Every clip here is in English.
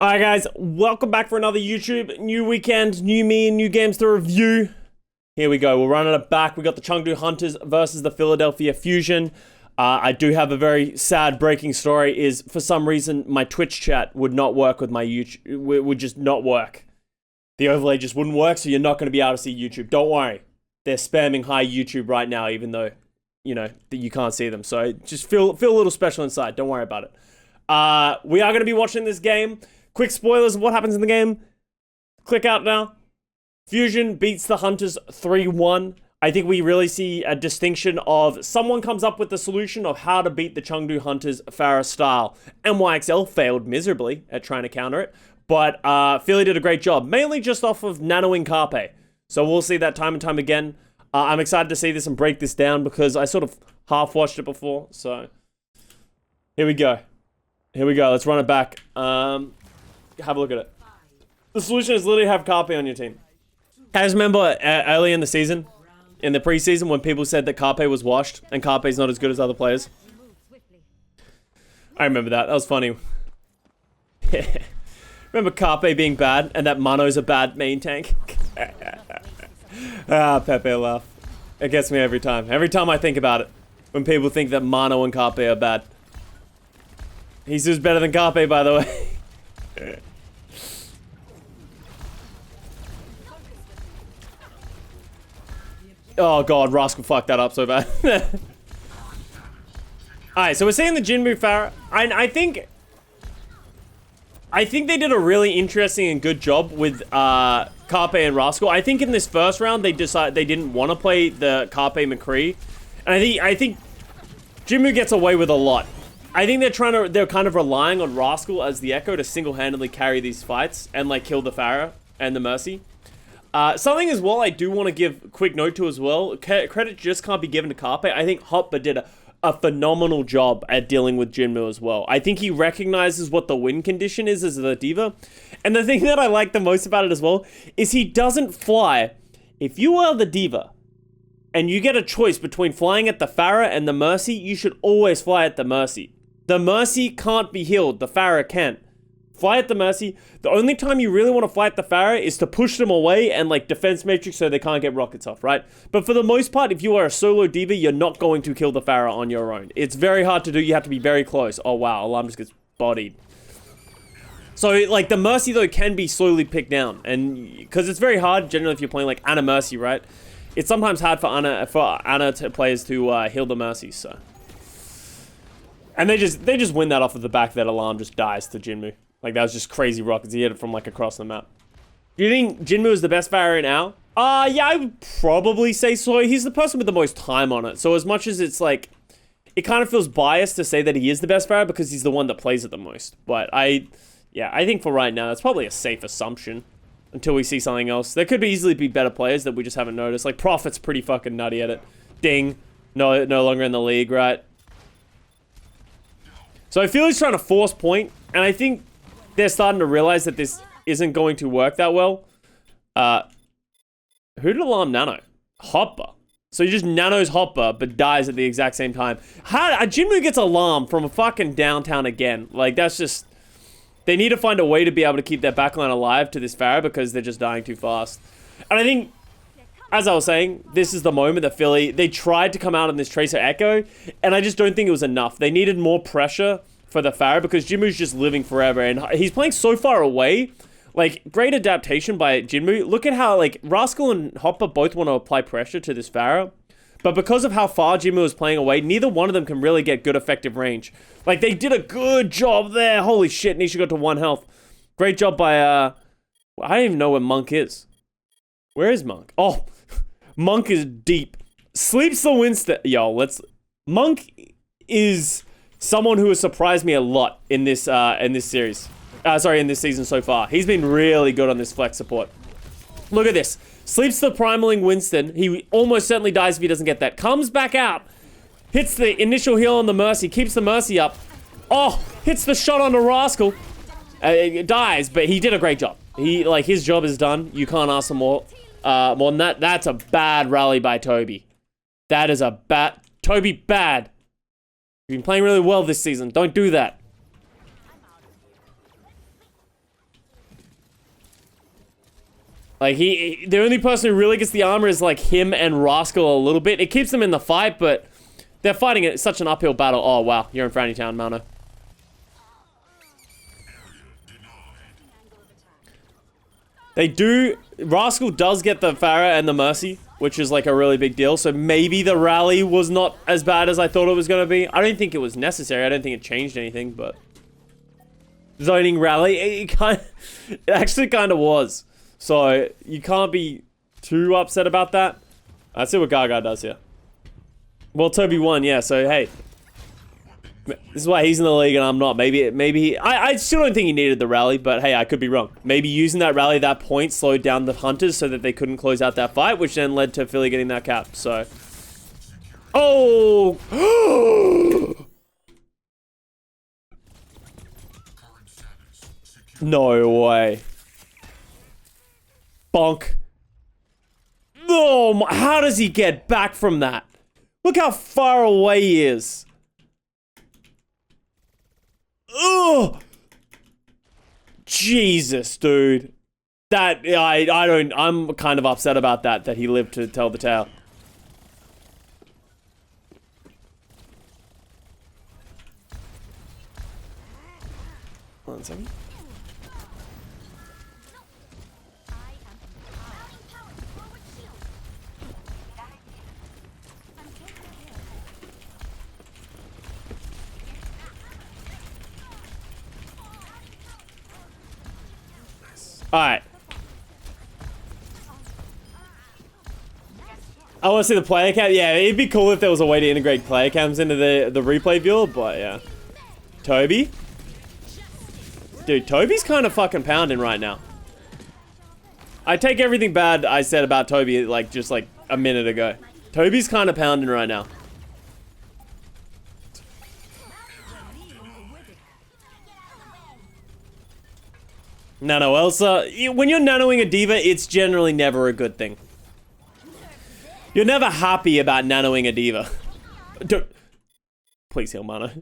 Alright guys, welcome back for another YouTube. New weekend, new me, new games to review. Here we go, we're running it back. We got the Chengdu Hunters versus the Philadelphia Fusion. I do have a very sad breaking story, is for some reason my Twitch chat would not work with my YouTube, would just not work. The overlay just wouldn't work, so you're not going to be able to see YouTube. Don't worry, they're spamming hi YouTube right now, even though, you know, that you can't see them. So just feel a little special inside, don't worry about it. We are going to be watching this game. Quick spoilers of what happens in the game. Click out now. Fusion beats the Hunters 3-1. I think we really see a distinction of someone comes up with the solution of how to beat the Chengdu Hunters Pharah style. NYXL failed miserably at trying to counter it, but Philly did a great job, mainly just off of nanoing Carpe. So we'll see that time and time again. I'm excited to see this and break this down because I sort of half-watched it before, so here we go. Here we go, let's run it back. Have a look at it. The solution is literally have Carpe on your team. I just remember early in the season, in the preseason, when people said that Carpe was washed and Carpe's not as good as other players. I remember that. That was funny. Remember Carpe being bad and that Mano's a bad main tank? Pepe laugh. It gets me every time. Every time I think about it. When people think that Mano and Carpe are bad. He's just better than Carpe, by the way. Oh god, Rascal fucked that up so bad. Alright, so we're seeing the Jinmu Pharah. I think they did a really interesting and good job with Carpe and Rascal. I think in this first round they decided they didn't want to play the Carpe McCree. And I think Jinmu gets away with a lot. I think they're kind of relying on Rascal as the Echo to single-handedly carry these fights and like kill the Pharah and the Mercy. Something as well I do want to give a quick note to as well. Credit just can't be given to Carpe. I think Hopper did a phenomenal job at dealing with Jinmu as well. I think he recognizes what the win condition is as the Diva. And the thing that I like the most about it as well is he doesn't fly. If you are the Diva and you get a choice between flying at the Pharah and the Mercy, you should always fly at the Mercy. The Mercy can't be healed. The Pharah can. Fly at the Mercy. The only time you really want to fight the Pharah is to push them away and like defense matrix so they can't get rockets off, right? But for the most part, if you are a solo Diva, you're not going to kill the Pharah on your own. It's very hard to do. You have to be very close. Oh wow, Alarm just gets bodied. So like the Mercy though can be slowly picked down, and because it's very hard generally if you're playing like Ana Mercy, right? It's sometimes hard for Ana players to heal the Mercy, so. And they just win that off of the back that Alarm just dies to Jinmu. Like, that was just crazy rockets. He hit it from, like, across the map. Do you think Jinmu is the best Pharah now? Yeah, I would probably say so. He's the person with the most time on it. So as much as it's, like, it kind of feels biased to say that he is the best Pharah because he's the one that plays it the most. But yeah, I think for right now, that's probably a safe assumption until we see something else. There could easily be better players that we just haven't noticed. Like, Prophet's pretty fucking nutty at it. Ding. No longer in the league, right? So I feel he's trying to force point, and I think they're starting to realize that this isn't going to work that well. Who did Alarm nano? Hopper. So he just nanos Hopper, but dies at the exact same time. Jinmu gets Alarm from a fucking downtown again. Like, that's just... They need to find a way to be able to keep their backline alive to this Pharah because they're just dying too fast. And I think, as I was saying, this is the moment that Philly... They tried to come out on this Tracer Echo, and I just don't think it was enough. They needed more pressure for the Pharah because Jinmu's just living forever and he's playing so far away. Like, great adaptation by Jinmu. Look at how, like, Rascal and Hopper both want to apply pressure to this Pharah, but because of how far Jinmu is playing away, neither one of them can really get good effective range. Like, they did a good job there. Holy shit, Nisha got to 1 health. Great job by, I don't even know where Monk is. Where is Monk? Oh, Monk is deep. Sleeps the Winston. Yo, Monk is someone who has surprised me a lot in this series. In this season so far. He's been really good on this flex support. Look at this. Sleeps the primaling Winston. He almost certainly dies if he doesn't get that. Comes back out. Hits the initial heal on the Mercy. Keeps the Mercy up. Oh, hits the shot on the Rascal. Dies, but he did a great job. His job is done. You can't ask for more than that. That's a bad rally by Toby. That is a bad... Toby, bad. You've been playing really well this season. Don't do that. Like, the only person who really gets the armor is, like, him and Rascal a little bit. It keeps them in the fight, but they're fighting it such an uphill battle. Oh, wow. You're in Franny Town, Mano. They do... Rascal does get the Pharah and the Mercy, which is, like, a really big deal. So maybe the rally was not as bad as I thought it was going to be. I don't think it was necessary. I don't think it changed anything, but... Zoning rally, it actually kind of was. So, you can't be too upset about that. Let's see what Gaga does here. Well, Toby won, yeah, so hey. This is why he's in the league and I'm not. I still don't think he needed the rally, but hey, I could be wrong. Maybe using that rally at that point slowed down the Hunters so that they couldn't close out that fight, which then led to Philly getting that cap, so. Oh! No way. Bonk. Oh, my, how does he get back from that? Look how far away he is. Oh, Jesus, dude. That, I'm kind of upset about that he lived to tell the tale. One second. Alright. I want to see the player cam. Yeah, it'd be cool if there was a way to integrate player cams into the replay viewer, but yeah. Toby? Dude, Toby's kind of fucking pounding right now. I take everything bad I said about Toby, like, just like a minute ago. Toby's kind of pounding right now. Nano Elsa. When you're nanoing a Diva, it's generally never a good thing. You're never happy about nanoing a Diva. Don't. Please heal Mano.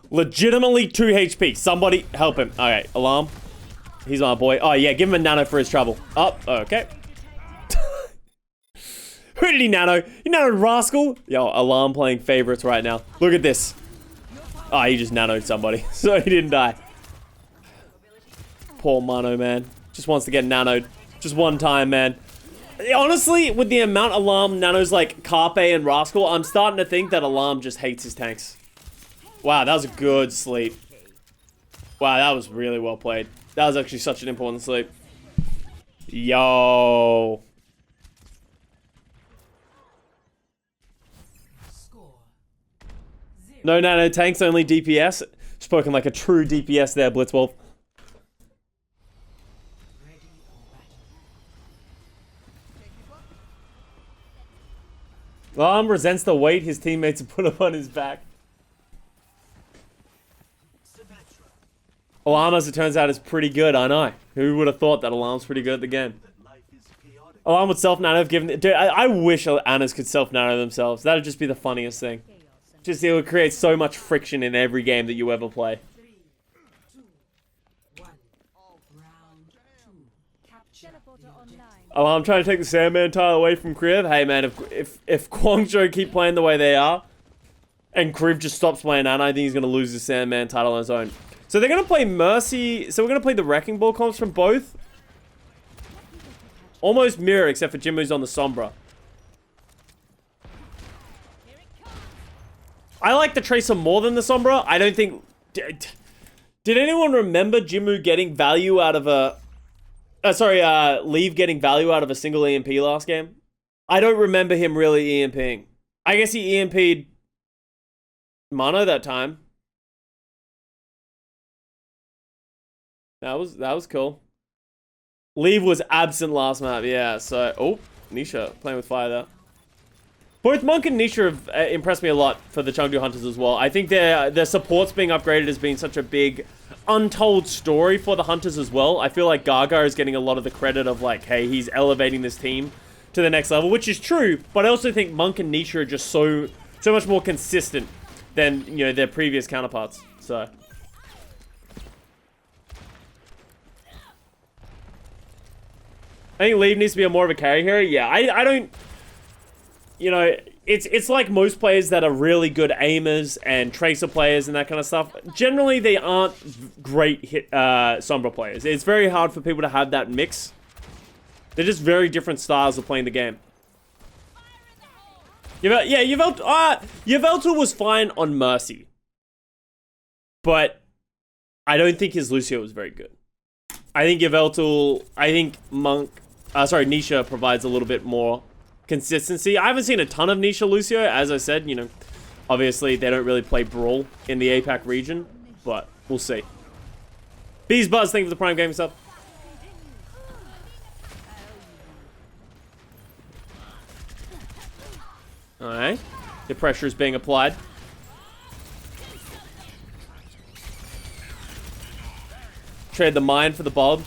Legitimately 2 HP. Somebody help him. Alright, Alarm. He's my boy. Oh yeah, give him a nano for his trouble. Oh, okay. Who did he nano? He nanoed Rascal? Yo, Alarm playing favorites right now. Look at this. Oh, he just nanoed somebody. So he didn't die. Poor Mano, man. Just wants to get nanoed. Just one time, man. Honestly, with the amount Alarm nanos like Carpe and Rascal, I'm starting to think that Alarm just hates his tanks. Wow, that was a good sleep. Wow, that was really well played. That was actually such an important sleep. Yo. No nano tanks, only DPS. Spoken like a true DPS there, Blitzwolf. Alarm resents the weight his teammates have put up on his back. Alarm, as it turns out, is pretty good, I know. Who would have thought that Alarm's pretty good at the game? Alarm would self-nano have given... Dude, I wish Annas could self-nano themselves. That'd just be the funniest thing. Just, it would create so much friction in every game that you ever play. Alarm trying to take the Sandman title away from Kriv. Hey man, if Guangzhou keep playing the way they are, and Kriv just stops playing Anna, I think he's going to lose the Sandman title on his own. So they're going to play Mercy. So we're going to play the Wrecking Ball comps from both. Almost mirror, except for Jimbo's on the Sombra. I like the Tracer more than the Sombra. I don't think... Did anyone remember Jimbo getting value out of a... Leave getting value out of a single EMP last game? I don't remember him really EMPing. I guess he EMP'd Mano that time. That was cool. Leave was absent last map, yeah, so... Oh, Nisha playing with fire there. Both Monk and Nisha have impressed me a lot for the Chengdu Hunters as well. I think their supports being upgraded has been such a big untold story for the Hunters as well. I feel like Gaga is getting a lot of the credit of like, hey, he's elevating this team to the next level, which is true, but I also think Monk and Nisha are just so much more consistent than, you know, their previous counterparts, so... I think Leave needs to be more of a carry hero. Yeah, I don't... You know, it's like most players that are really good aimers and tracer players and that kind of stuff. Generally, they aren't great Sombra players. It's very hard for people to have that mix. They're just very different styles of playing the game. Yveltal was fine on Mercy. But I don't think his Lucio was very good. I think Nisha provides a little bit more consistency. I haven't seen a ton of Nisha Lucio. As I said, you know, obviously they don't really play Brawl in the APAC region, but we'll see. Bees Buzz, thank you for the Prime Gaming stuff. Alright. The pressure is being applied. Trade the mine for the bulb.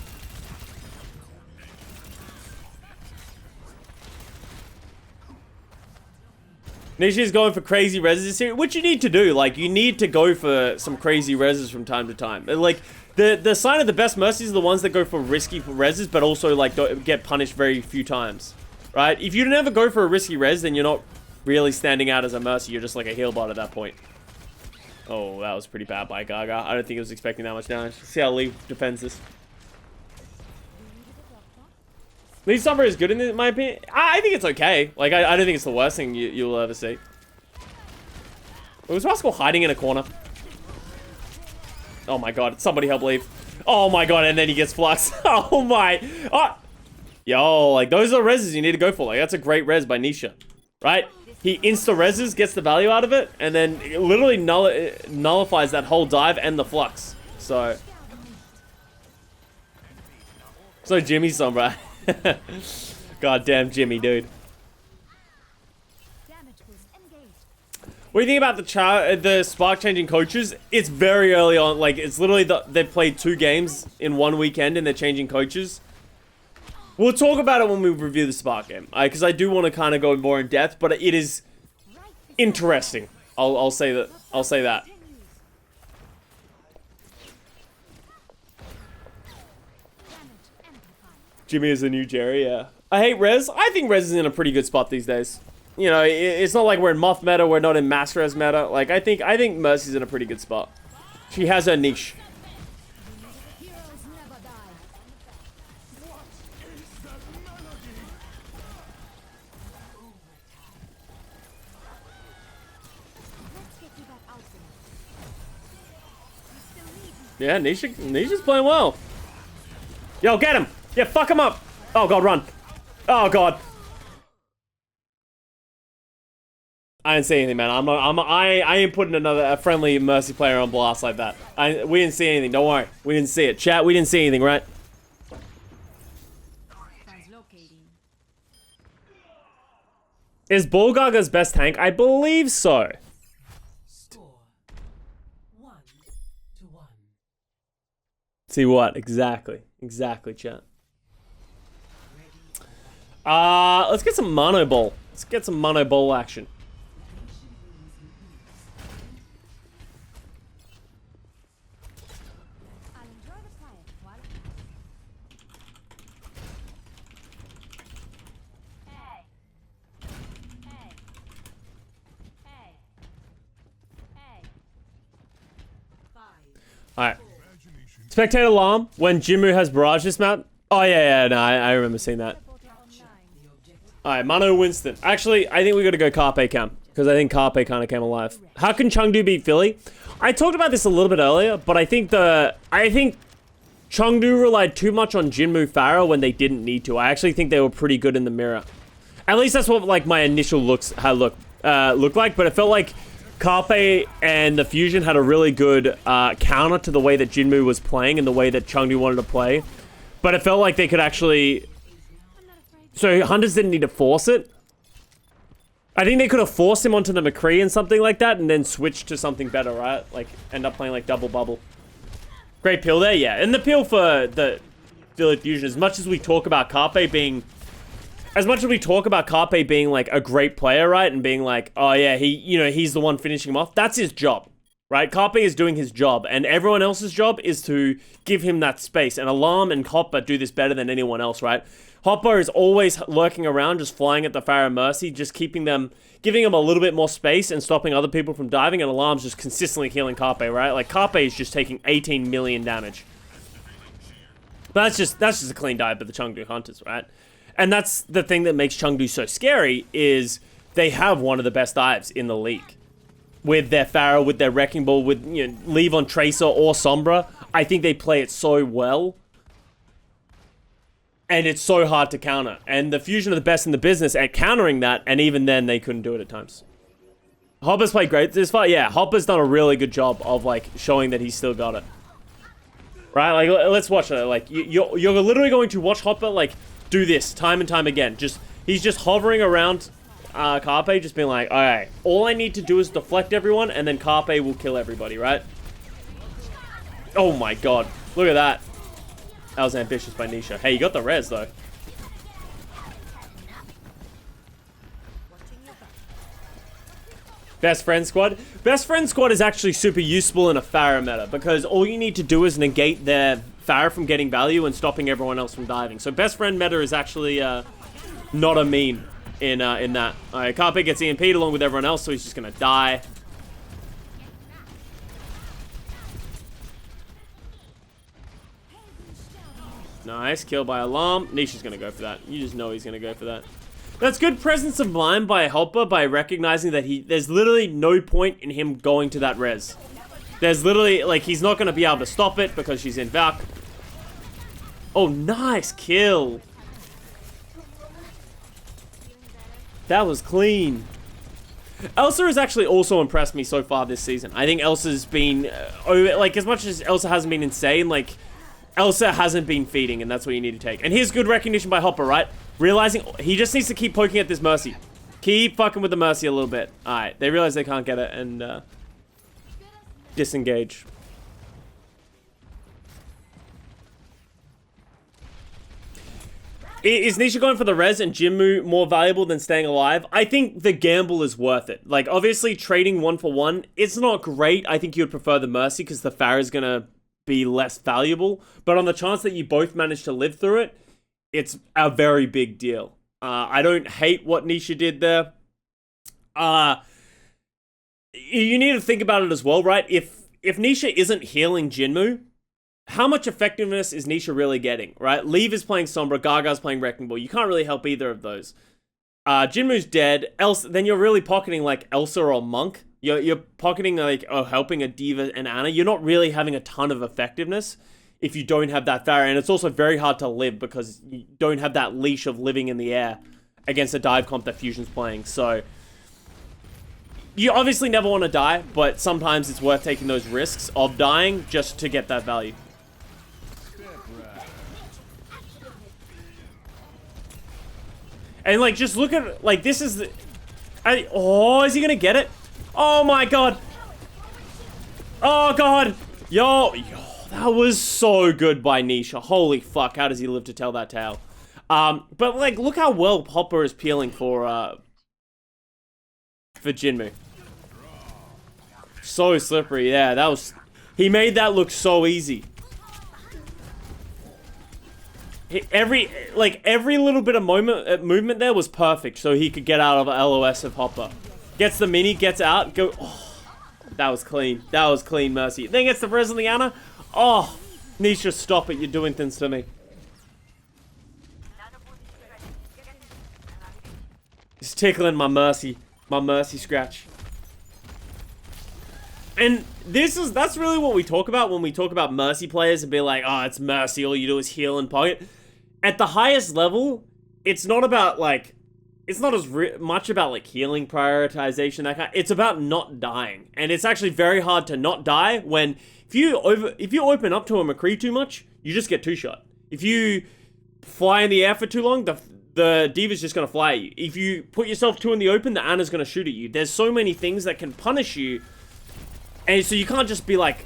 Nisha's going for crazy reses here, which you need to do. Like, you need to go for some crazy reses from time to time. Like, the sign of the best mercies are the ones that go for risky reses, but also, like, don't get punished very few times. Right? If you never go for a risky res, then you're not really standing out as a mercy. You're just like a heal bot at that point. Oh, that was pretty bad by Gaga. I don't think he was expecting that much damage. See how Lee defends this. Lee Sombra is good in my opinion. I think it's okay. Like, I don't think it's the worst thing you'll ever see. Was Rascal hiding in a corner? Oh my god, somebody help Leave. Oh my god, and then he gets flux. Oh my. Oh. Yo, like, those are the reses you need to go for. Like, that's a great res by Nisha. Right? He insta-reses, gets the value out of it, and then it literally nullifies that whole dive and the flux. So Jimmy Sombra. God damn Jimmy, dude. What do you think about the Spark changing coaches? It's very early on. Like, it's literally they've played 2 games in 1 weekend and they're changing coaches. We'll talk about it when we review the Spark game, because I do want to kind of go more in depth, but it is interesting. I'll say that. I'll say that. Jimmy is the new Jerry, yeah. I hate Rez. I think Rez is in a pretty good spot these days. You know, it's not like we're in Moth meta, we're not in Mass Res meta. Like, I think Mercy's in a pretty good spot. She has her niche. Yeah, Nisha's playing well. Yo, get him! Yeah, fuck him up! Oh god, run. Oh god. I didn't see anything, man. I ain't putting a friendly Mercy player on blast like that. We didn't see anything, don't worry. We didn't see it. Chat, we didn't see anything, right? Is Bull Gaga's best tank? I believe so. See what? Exactly. Exactly, chat. Let's get some Mano Ball. Let's get some Mano Ball action. Alright. Spectator alarm when Jimmu has barrage this map. Oh yeah, no, I remember seeing that. Alright, Mano Winston. Actually, I think we gotta go Carpe cam, because I think Carpe kind of came alive. How can Chengdu beat Philly? I talked about this a little bit earlier, but I think Chengdu relied too much on Jinmu Pharah when they didn't need to. I actually think they were pretty good in the mirror. At least that's what like my initial looked like, but it felt like Carpe and the Fusion had a really good counter to the way that Jinmu was playing and the way that Chengdu wanted to play. But it felt like they could actually... So Hunters didn't need to force it. I think they could have forced him onto the McCree and something like that and then switched to something better, right? Like, end up playing like double bubble. Great peel there, yeah. And the peel for the Philly Fusion, as much as we talk about Carpe being... As much as we talk about Carpe being like a great player, right? And being like, oh yeah, he's the one finishing him off. That's his job. right? Carpe is doing his job, and everyone else's job is to give him that space. And Alarm and Hopper do this better than anyone else, right? Hopper is always lurking around, just flying at the Pharah Mercy, just giving them a little bit more space and stopping other people from diving, and Alarm's just consistently healing Carpe, right? Like, Carpe is just taking 18 million damage. But that's just a clean dive by the Chengdu Hunters, right? And that's the thing that makes Chengdu so scary, is they have one of the best dives in the league. With their Pharah, with their Wrecking Ball, with, you know, leave on Tracer or Sombra. I think they play it so well. And it's so hard to counter. And the Fusion are the best in the business at countering that, and even then, they couldn't do it at times. Hopper's played great this far. Yeah, Hopper's done a really good job of, like, showing that he's still got it. Right? Like, let's watch it. Like, you're literally going to watch Hopper, like, do this time and time again. He's just hovering around Carpe, just being like, alright, all I need to do is deflect everyone, and then Carpe will kill everybody, right? Oh my god. Look at that. That was ambitious by Nisha. Hey, you got the res, though. Best Friend Squad? Best Friend Squad is actually super useful in a Pharah meta, because all you need to do is negate their Pharah from getting value and stopping everyone else from diving. So Best Friend meta is actually not a meme in that. Alright, Carpe gets EMP'd along with everyone else, so he's just gonna die. Nice, kill by Alarm. Nisha's gonna go for that. You just know he's gonna go for that. That's good presence of mind by Hopper, by recognizing that there's literally no point in him going to that res. There's literally, like, he's not gonna be able to stop it because she's in Valk. Oh, nice kill. That was clean. Elsa has actually also impressed me so far this season. I think Elsa's been, like, as much as Elsa hasn't been insane, like, Elsa hasn't been feeding, and that's what you need to take. And here's good recognition by Hopper, right? Realizing he just needs to keep poking at this Mercy. Keep fucking with the Mercy a little bit. Alright, they realize they can't get it, and disengage. Is Nisha going for the res and Jinmu more valuable than staying alive? I think the gamble is worth it. Like, obviously, trading 1-for-1, it's not great. I think you would prefer the Mercy, because the Pharah is gonna be less valuable, but on the chance that you both manage to live through it, it's a very big deal. I don't hate what Nisha did there. You need to think about it as well, right? If Nisha isn't healing Jinmu, how much effectiveness is Nisha really getting, right? Leave is playing Sombra, Gaga's playing Wrecking Ball. You can't really help either of those. Jinmu's dead. Then you're really pocketing like Elsa or Monk. You're pocketing like, or helping a Diva and Anna. You're not really having a ton of effectiveness if you don't have that Pharah. And it's also very hard to live because you don't have that leash of living in the air against a dive comp that Fusion's playing. So you obviously never want to die, but sometimes it's worth taking those risks of dying just to get that value. And like, just look at, like, this is the, oh, is he gonna get it? Oh my god. Oh god. Yo, that was so good by Nisha. Holy fuck, how does he live to tell that tale? But like, look how well Hopper is peeling for Jinmu. So slippery, yeah, that was, he made that look so easy. Every little bit of movement there was perfect, so he could get out of LOS of Hopper. Gets the mini, gets out, go. Oh, that was clean. That was clean, Mercy. Then gets the res on the Anna. Oh, Nisha, stop it. You're doing things to me. It's tickling my Mercy scratch. And that's really what we talk about when we talk about Mercy players and be like, oh, it's Mercy, all you do is heal and pocket. At the highest level, it's not about like, it's not as much about like healing prioritization, that kind. It's about not dying. And it's actually very hard to not die when, if you open up to a McCree too much, you just get two-shot. If you fly in the air for too long, the Diva's just gonna fly at you. If you put yourself too in the open, the Anna's gonna shoot at you. There's so many things that can punish you. And so you can't just be like,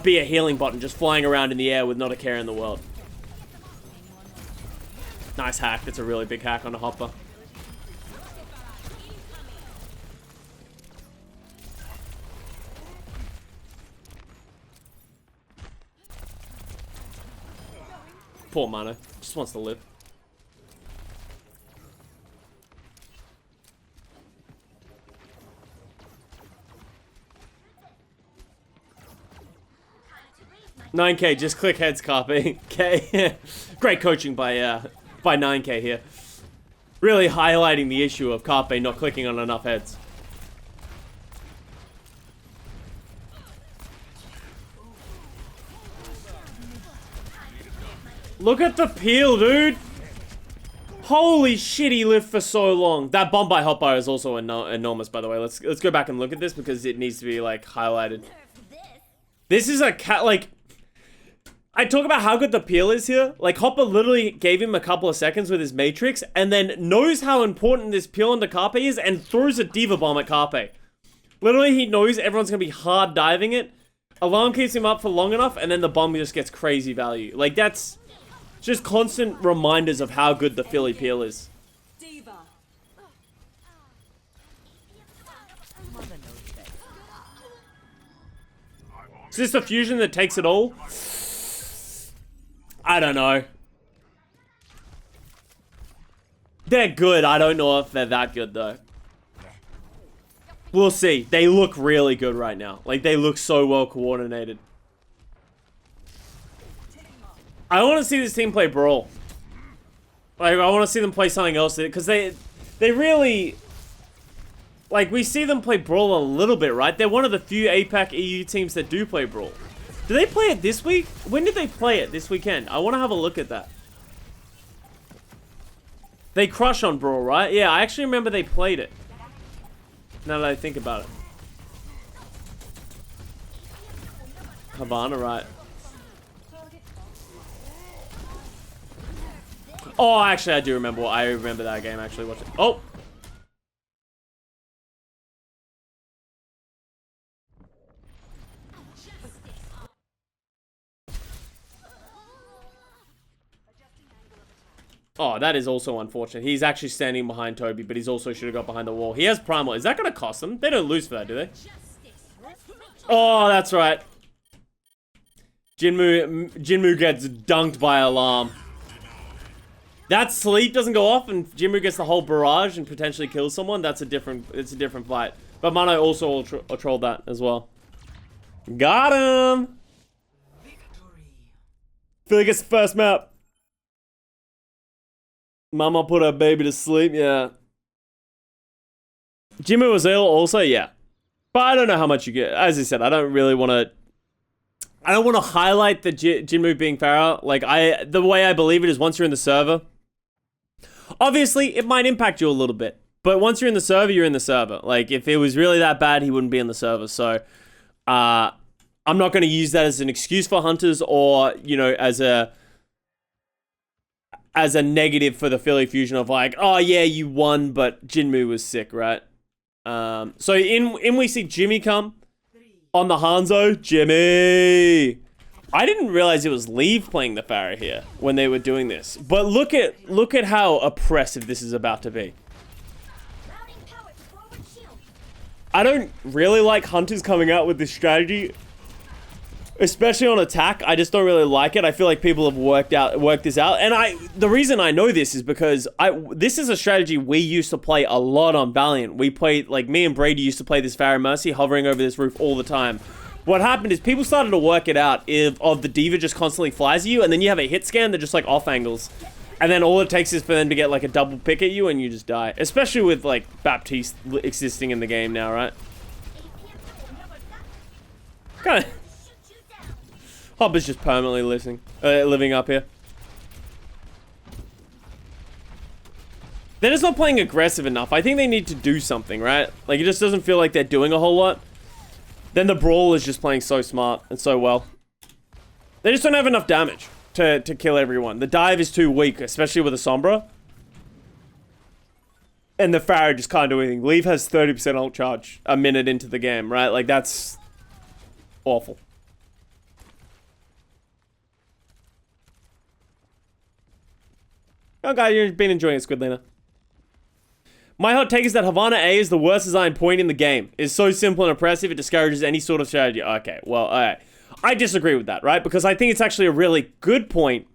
be a healing bot and just flying around in the air with not a care in the world. Nice hack. That's a really big hack on a Hopper. Poor Mano. Just wants to live. $9K, just click heads, Carpe. Okay. Great coaching by 9K here. Really highlighting the issue of Carpe not clicking on enough heads. Look at the peel, dude. Holy shit, he lived for so long. That bomb by Hotbar is also enormous, by the way. Let's go back and look at this because it needs to be, like, highlighted. This is a cat, like... I talk about how good the peel is here. Like, Hopper literally gave him a couple of seconds with his Matrix and then knows how important this peel onto Carpe is and throws a Diva bomb at Carpe. Literally, he knows everyone's going to be hard diving it. Alarm keeps him up for long enough and then the bomb just gets crazy value. Like, that's... just constant reminders of how good the Philly peel is. Diva. Is this the fusion that takes it all? I don't know. They're good. I don't know if they're that good, though. We'll see. They look really good right now. Like, they look so well coordinated. I want to see this team play Brawl. Like, I want to see them play something else. Because they really... Like, we see them play Brawl a little bit, right? They're one of the few APAC EU teams that do play Brawl. Do they play it this week? When did they play it this weekend? I want to have a look at that. They crush on Brawl, right? Yeah, I actually remember they played it. Now that I think about it. Havana, right. Oh, actually, I do remember. I remember that game, actually. Watch it. Oh! Oh, that is also unfortunate. He's actually standing behind Toby, but he's also should have got behind the wall. He has Primal. Is that going to cost them? They don't lose for that, do they? Oh, that's right. Jinmu gets dunked by Alarm. That sleep doesn't go off and Jinmu gets the whole barrage and potentially kills someone. It's a different fight. But Mano also trolled that as well. Got him! Philly gets the first map. Mama put her baby to sleep, yeah. Jinmu was ill also, yeah. But I don't know how much you get. As I said, I don't really want to... I don't want to highlight the Jinmu being Pharah. Like, the way I believe it is once you're in the server... Obviously, it might impact you a little bit. But once you're in the server, you're in the server. Like, if it was really that bad, he wouldn't be in the server. So, I'm not going to use that as an excuse for Hunters or, you know, as a negative for the Philly Fusion of like, oh yeah, you won, but Jinmu was sick, right? So in we see Jimmy come on the Hanzo. Jimmy! I didn't realize it was Leave playing the Pharah here when they were doing this. But look at how oppressive this is about to be. I don't really like Hunters coming out with this strategy. Especially on attack, I just don't really like it. I feel like people have worked this out. And the reason I know this is because this is a strategy we used to play a lot on Valiant. We played, like, me and Brady used to play this Pharah Mercy hovering over this roof all the time. What happened is people started to work it out of the Diva just constantly flies at you, and then you have a hit scan that just, like, off angles. And then all it takes is for them to get, like, a double pick at you, and you just die. Especially with, like, Baptiste existing in the game now, right? Kinda... Hopper's just permanently living up here. They're just not playing aggressive enough. I think they need to do something, right? Like, it just doesn't feel like they're doing a whole lot. Then the Brawl is just playing so smart and so well. They just don't have enough damage to kill everyone. The dive is too weak, especially with a Sombra. And the Pharah just can't do anything. Leave has 30% ult charge a minute into the game, right? Like, that's awful. Oh, guy, you've been enjoying it, Squidlina. My hot take is that Havana A is the worst design point in the game. It's so simple and impressive, it discourages any sort of strategy. Okay, well, alright. I disagree with that, right? Because I think it's actually a really good point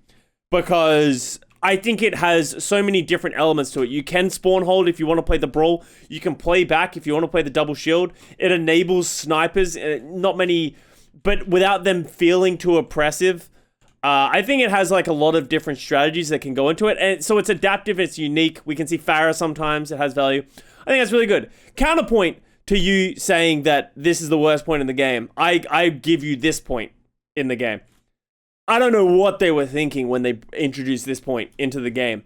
because I think it has so many different elements to it. You can spawn hold if you want to play the Brawl. You can play back if you want to play the double shield. It enables snipers, not many, but without them feeling too oppressive. I think it has like a lot of different strategies that can go into it. And so it's adaptive, it's unique. We can see Pharah sometimes, it has value. I think that's really good. Counterpoint to you saying that this is the worst point in the game. I give you this point in the game. I don't know what they were thinking when they introduced this point into the game.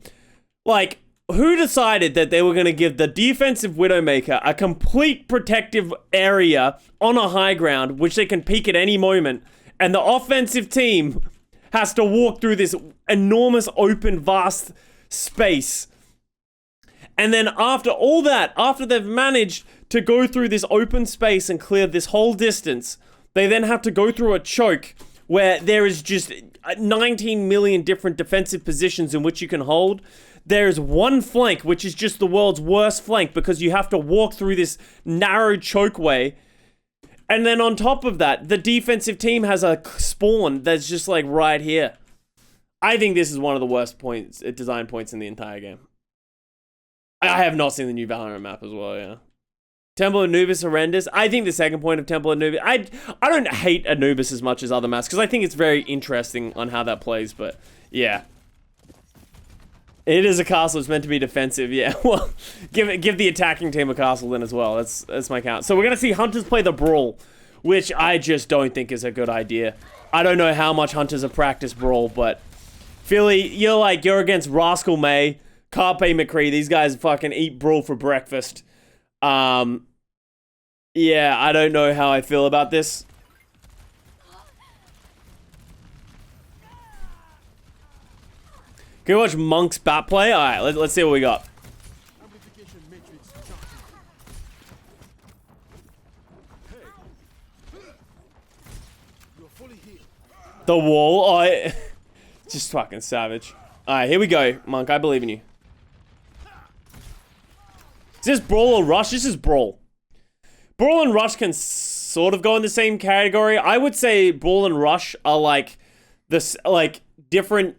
Like, who decided that they were going to give the defensive Widowmaker a complete protective area on a high ground, which they can peek at any moment, and the offensive team has to walk through this enormous, open, vast space. And then after all that, after they've managed to go through this open space and clear this whole distance, they then have to go through a choke where there is just 19 million different defensive positions in which you can hold. There's one flank, which is just the world's worst flank because you have to walk through this narrow chokeway. And then on top of that, the defensive team has a spawn that's just like right here. I think this is one of the worst design points in the entire game. I have not seen the new Valorant map as well, yeah. Temple Anubis horrendous. I think the second point of Temple Anubis, I don't hate Anubis as much as other maps because I think it's very interesting on how that plays, but yeah. It is a castle, it's meant to be defensive, yeah. Well, give the attacking team a castle then as well. That's my count. So we're gonna see Hunters play the Brawl, which I just don't think is a good idea. I don't know how much Hunters have practiced Brawl, but Philly, you're against Rascal May, Carpe McCree, these guys fucking eat Brawl for breakfast. Yeah, I don't know how I feel about this. Can we watch Monk's bat play? Alright, let's see what we got. The wall, just fucking savage. Alright, here we go, Monk, I believe in you. Is this Brawl or Rush? This is Brawl. Brawl and Rush can sort of go in the same category. I would say Brawl and Rush are like this, like different,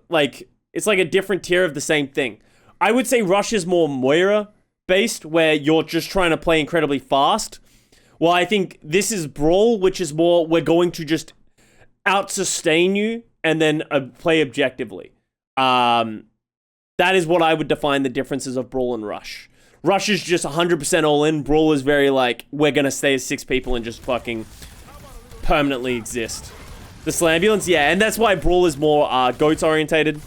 like it's like a different tier of the same thing. I would say Rush is more Moira based, where you're just trying to play incredibly fast. Well, I think this is Brawl, which is more we're going to just out sustain you and then play objectively. That is what I would define the differences of Brawl and Rush. Rush is just 100% all in. Brawl is very like, we're going to stay as 6 people and just fucking permanently exist. The Slambulance, yeah, and that's why Brawl is more GOATS orientated.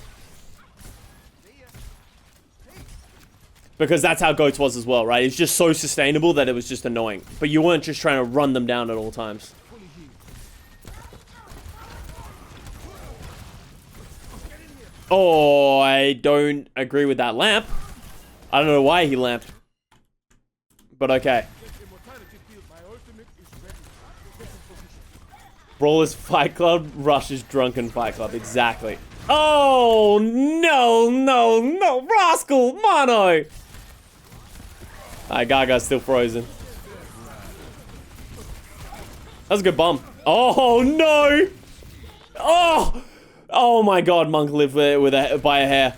Because that's how GOATS was as well, right? It's just so sustainable that it was just annoying. But you weren't just trying to run them down at all times. Oh, I don't agree with that lamp. I don't know why he lamped. But okay. Brawl is Fight Club, Rush is Drunken Fight Club. Exactly. Oh, no. Rascal, Mano. Alright, Gaga's still frozen. That was a good bomb. Oh, no. Oh my god, Monk lived by a hair.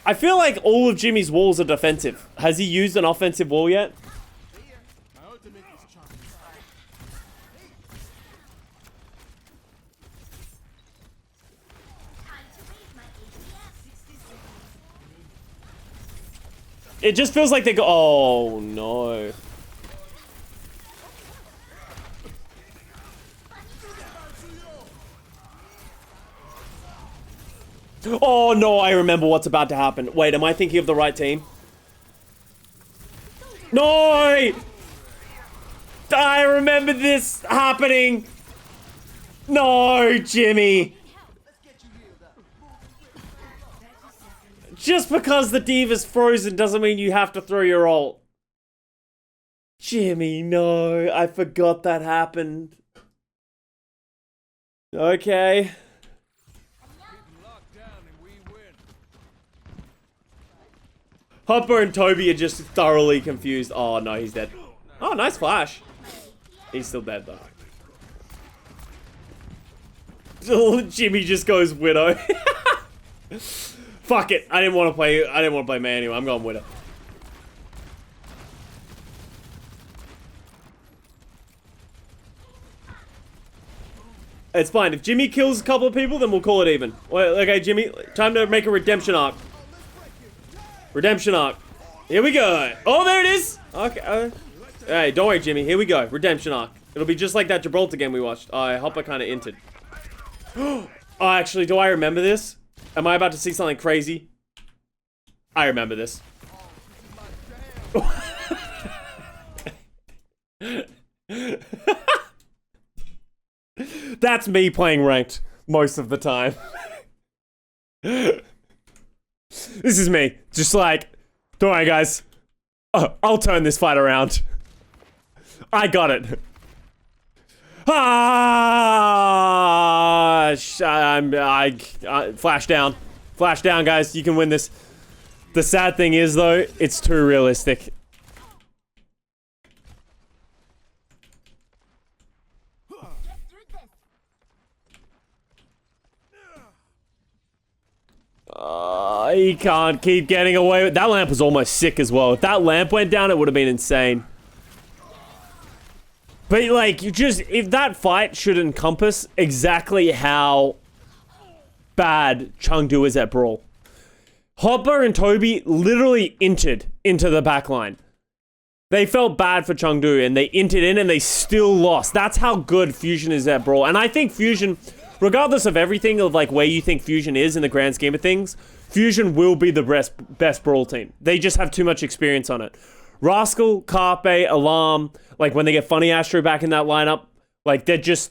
I feel like all of Jimmy's walls are defensive. Has he used an offensive wall yet? It just feels like they go. Oh no. Oh no, I remember what's about to happen. Wait, am I thinking of the right team? No! I remember this happening. No, Jimmy. Just because the Diva's frozen doesn't mean you have to throw your ult. Jimmy, no. I forgot that happened. Okay. Hopper and Toby are just thoroughly confused. Oh, no, he's dead. Oh, nice flash. He's still dead, though. Jimmy just goes Widow. Fuck it. I didn't want to play May anyway. I'm going Widow. It's fine. If Jimmy kills a couple of people, then we'll call it even. Okay, Jimmy, time to make a redemption arc. Redemption arc. Here we go. Oh, there it is. Okay. Hey, don't worry, Jimmy. Here we go. Redemption arc. It'll be just like that Gibraltar game we watched. Oh, I hope I kind of inted. Oh, actually, do I remember this? Am I about to see something crazy? I remember this. That's me playing ranked most of the time. This is me. Just like, don't worry, guys. I'll turn this fight around. I got it. Flash down. Flash down, guys. You can win this. The sad thing is, though, it's too realistic. He can't keep getting away with that. Lamp was almost sick as well. If that lamp went down, it would have been insane. But like, if that fight should encompass exactly how bad Chengdu is at Brawl. Hopper and Toby literally entered into the backline. They felt bad for Chengdu and they entered in and they still lost. That's how good Fusion is at Brawl. And I think Fusion, regardless of everything, of like where you think Fusion is in the grand scheme of things, Fusion will be the best Brawl team. They just have too much experience on it. Rascal, Carpe, Alarm, like when they get FunnyAstro back in that lineup, like it's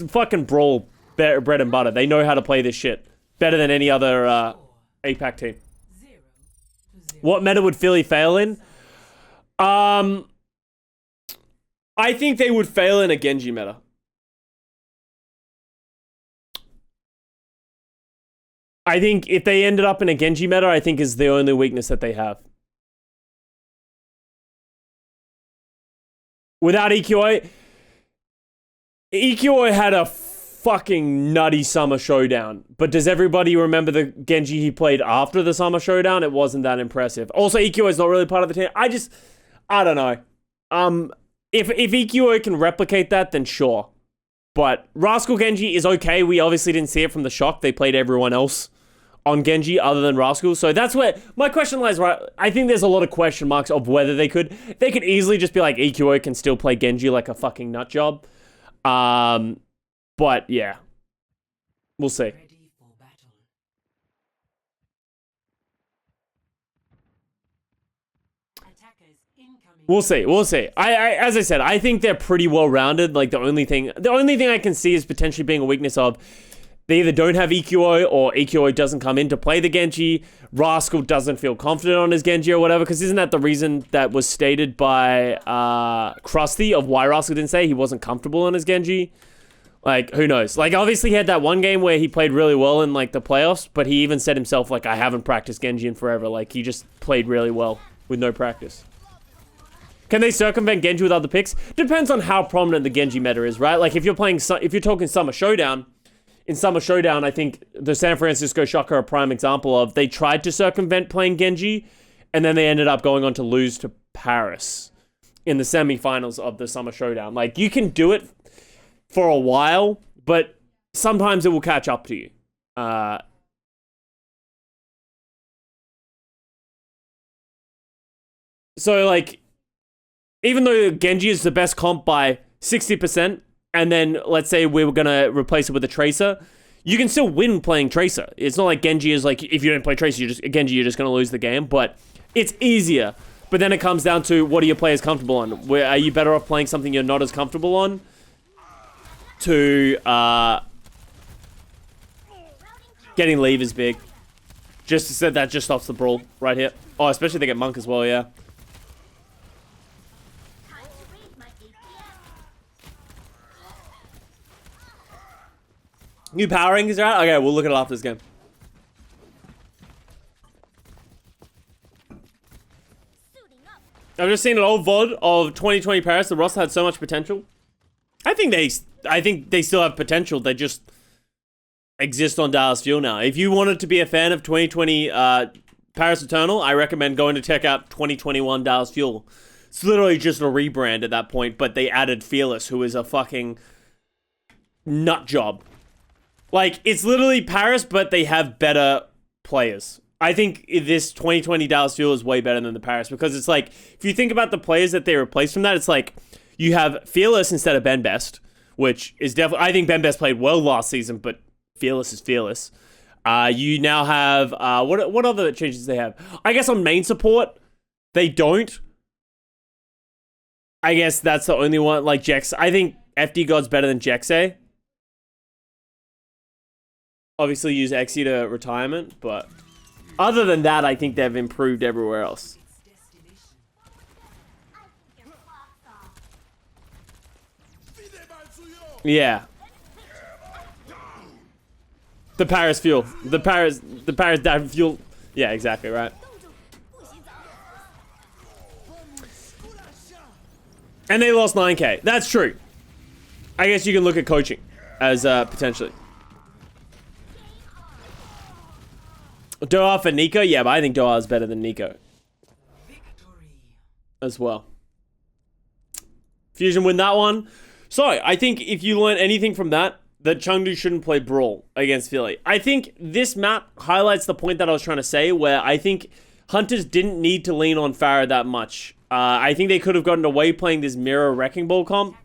fucking Brawl bread and butter. They know how to play this shit better than any other APAC team. What meta would Philly fail in? I think they would fail in a Genji meta. I think if they ended up in a Genji meta, I think is the only weakness that they have. Without EQI, EQI had a fucking nutty summer showdown. But does everybody remember the Genji he played after the summer showdown? It wasn't that impressive. Also, EQI is not really part of the team. I don't know. If EQI can replicate that, then sure. But Rascal Genji is okay. We obviously didn't see it from the shock. They played everyone else on Genji other than Rascal. So that's where my question lies, right? I think there's a lot of question marks of whether they could easily just be like, EQO can still play Genji like a fucking nut job. But yeah, we'll see. We'll see. I as I said, I think they're pretty well rounded. Like the only thing I can see is potentially being a weakness of they either don't have EQO or EQO doesn't come in to play the Genji. Rascal doesn't feel confident on his Genji or whatever, because isn't that the reason that was stated by Krusty of why Rascal didn't say he wasn't comfortable on his Genji? Like, who knows? Like, obviously he had that one game where he played really well in, like, the playoffs, but he even said himself, like, I haven't practiced Genji in forever. Like, he just played really well with no practice. Can they circumvent Genji with other picks? Depends on how prominent the Genji meta is, right? Like, if you're talking Summer Showdown, in Summer Showdown, I think the San Francisco Shock are a prime example of they tried to circumvent playing Genji, and then they ended up going on to lose to Paris in the semifinals of the Summer Showdown. Like, you can do it for a while, but sometimes it will catch up to you. So, like, even though Genji is the best comp by 60%, and then let's say we were going to replace it with a Tracer, you can still win playing Tracer. It's not like Genji is like, if you don't play Tracer, you're just going to lose the game, but it's easier. But then it comes down to, what are your players comfortable on? Are you better off playing something you're not as comfortable on? To getting levers big. Just said that just stops the brawl right here. Oh, especially if they get Monk as well, yeah. New power rankings are out? Okay, we'll look at it after this game. I've just seen an old VOD of 2020 Paris. The roster had so much potential. I think they still have potential. They just exist on Dallas Fuel now. If you wanted to be a fan of 2020 Paris Eternal, I recommend going to check out 2021 Dallas Fuel. It's literally just a rebrand at that point, but they added Fearless, who is a fucking nut job. Like, it's literally Paris, but they have better players. I think this 2020 Dallas Fuel is way better than the Paris, because it's like, if you think about the players that they replaced from that, it's like, you have Fearless instead of Ben Best, which is definitely, I think Ben Best played well last season, but Fearless is Fearless. You now have, what other changes they have? I guess on main support, they don't. I guess that's the only one, like Jex. I think FD God's better than Jexe. Obviously use Xe to retirement, but other than that, I think they've improved everywhere else. Yeah. The Paris fuel. The Paris dive fuel. Yeah, exactly, right. And they lost 9k. That's true. I guess you can look at coaching as potentially. Doha for Nico? Yeah, but I think Doha is better than Nico. As well. Fusion win that one. So, I think if you learn anything from that Chengdu shouldn't play Brawl against Philly. I think this map highlights the point that I was trying to say, where I think Hunters didn't need to lean on Pharah that much. I think they could have gotten away playing this mirror Wrecking Ball comp.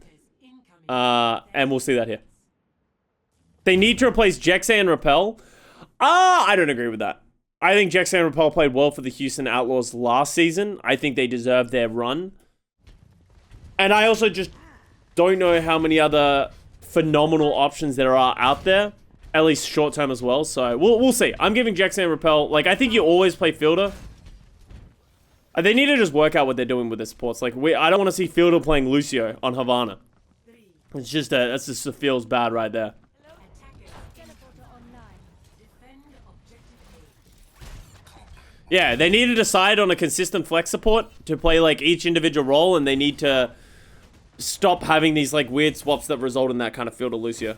And we'll see that here. They need to replace Jexe and Repel. I don't agree with that. I think Jexe and Repel played well for the Houston Outlaws last season. I think they deserve their run. And I also just don't know how many other phenomenal options there are out there. At least short term as well. So we'll see. I'm giving Jexe and Repel. Like, I think you always play Fielder. They need to just work out what they're doing with their supports. Like, I don't want to see Fielder playing Lucio on Havana. It's just that's just it feels bad right there. Yeah, they need to decide on a consistent flex support to play like each individual role, and they need to stop having these like weird swaps that result in that kind of Fielder Lucio.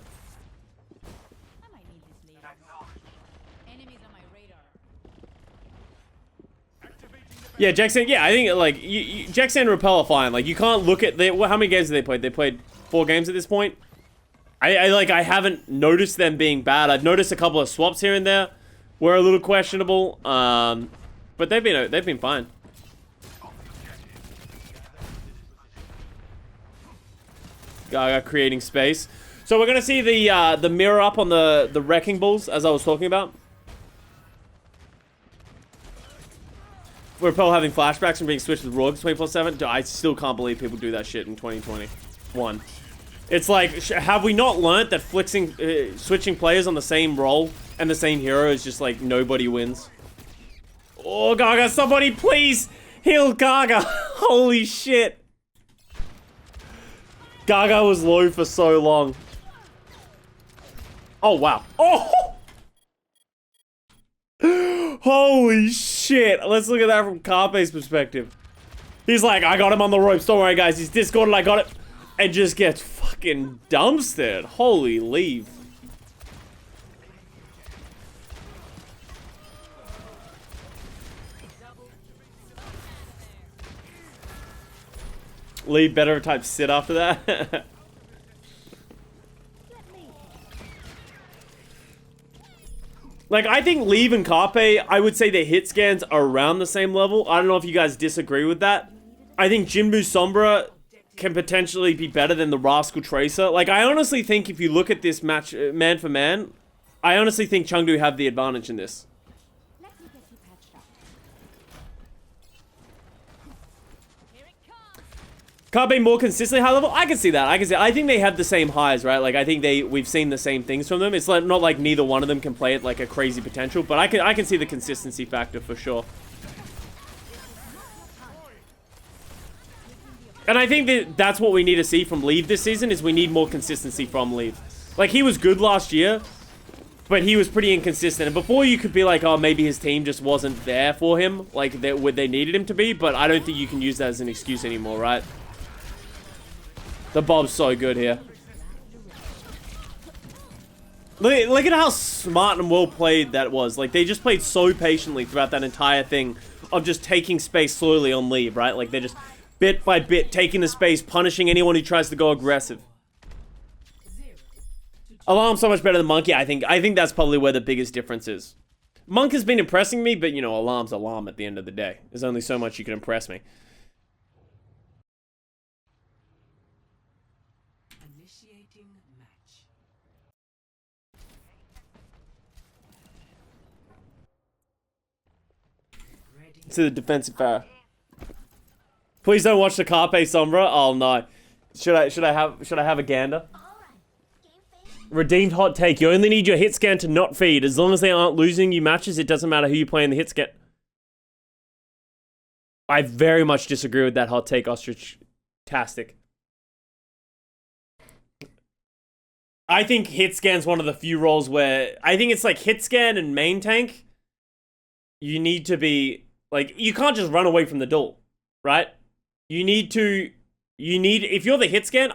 Yeah, Jackson. Yeah, I think like Jackson and Repel are fine. Like, you can't look at how many games have they played? They played 4 games at this point. I haven't noticed them being bad. I've noticed a couple of swaps here and there were a little questionable. But they've been fine. Gaga creating space. So we're gonna see the mirror up on the Wrecking Balls, as I was talking about. Repel having flashbacks and being switched with Rogues 24/7. I still can't believe people do that shit in 2021. It's like, have we not learnt that switching players on the same role and the same hero is just like nobody wins? Oh, Gaga, somebody please heal Gaga. Holy shit. Gaga was low for so long. Oh, wow. Oh! Holy shit. Let's look at that from Carpe's perspective. He's like, I got him on the ropes. Don't worry, guys. He's discorded. I got it. And just gets fucking dumpstered. Holy leave. Leave better type sit after that. Like, I think Leave and Carpe, I would say their hit scans are around the same level. I don't know if you guys disagree with that. I think Jinbu Sombra can potentially be better than the Rascal Tracer. Like, I honestly think if you look at this match, man for man, I honestly think Chengdu have the advantage in this. Carpe more consistently high level? I can see that. I think they have the same highs, right? Like, I think we've seen the same things from them. It's like not like neither one of them can play at like a crazy potential, but I can see the consistency factor for sure. And I think that's what we need to see from Leave this season, is we need more consistency from Leave. Like, he was good last year, but he was pretty inconsistent. And before you could be like, oh, maybe his team just wasn't there for him, like they needed him to be, but I don't think you can use that as an excuse anymore, right? The Bob's so good here. Look at how smart and well played that was. Like, they just played so patiently throughout that entire thing of just taking space slowly on leave, right? Like, they're just bit by bit taking the space, punishing anyone who tries to go aggressive. Alarm's so much better than Monk. Yeah, I think that's probably where the biggest difference is. Monk has been impressing me, but, you know, Alarm's Alarm at the end of the day. There's only so much you can impress me. To the defensive Pharah. Please don't watch the Carpe Sombra. Oh no. Should I have a gander? Redeemed hot take. You only need your hit scan to not feed. As long as they aren't losing you matches, it doesn't matter who you play in the hit scan. I very much disagree with that hot take, Ostrich-tastic. I think hit scan's one of the few roles where I think it's like hit scan and main tank. You need to be like, you can't just run away from the duel, right? If you're the hit scan,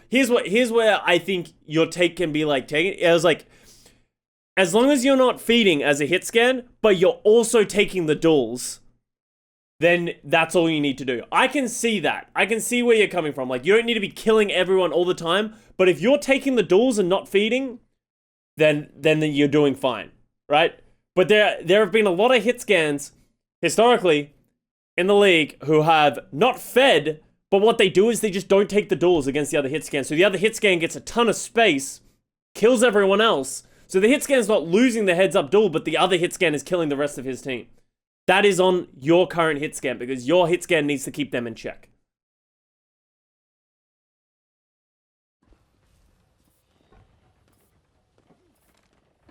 here's where I think your take can be like taken. It was like, as long as you're not feeding as a hit scan, but you're also taking the duels, then that's all you need to do. I can see that. I can see where you're coming from. Like, you don't need to be killing everyone all the time, but if you're taking the duels and not feeding, then you're doing fine, right? But there have been a lot of hit scans historically in the league who have not fed, but what they do is they just don't take the duels against the other hit scan. So the other hit scan gets a ton of space, kills everyone else. So the hit scan's not losing the heads up duel, but the other hit scan is killing the rest of his team. That is on your current hit scan because your hit scan needs to keep them in check.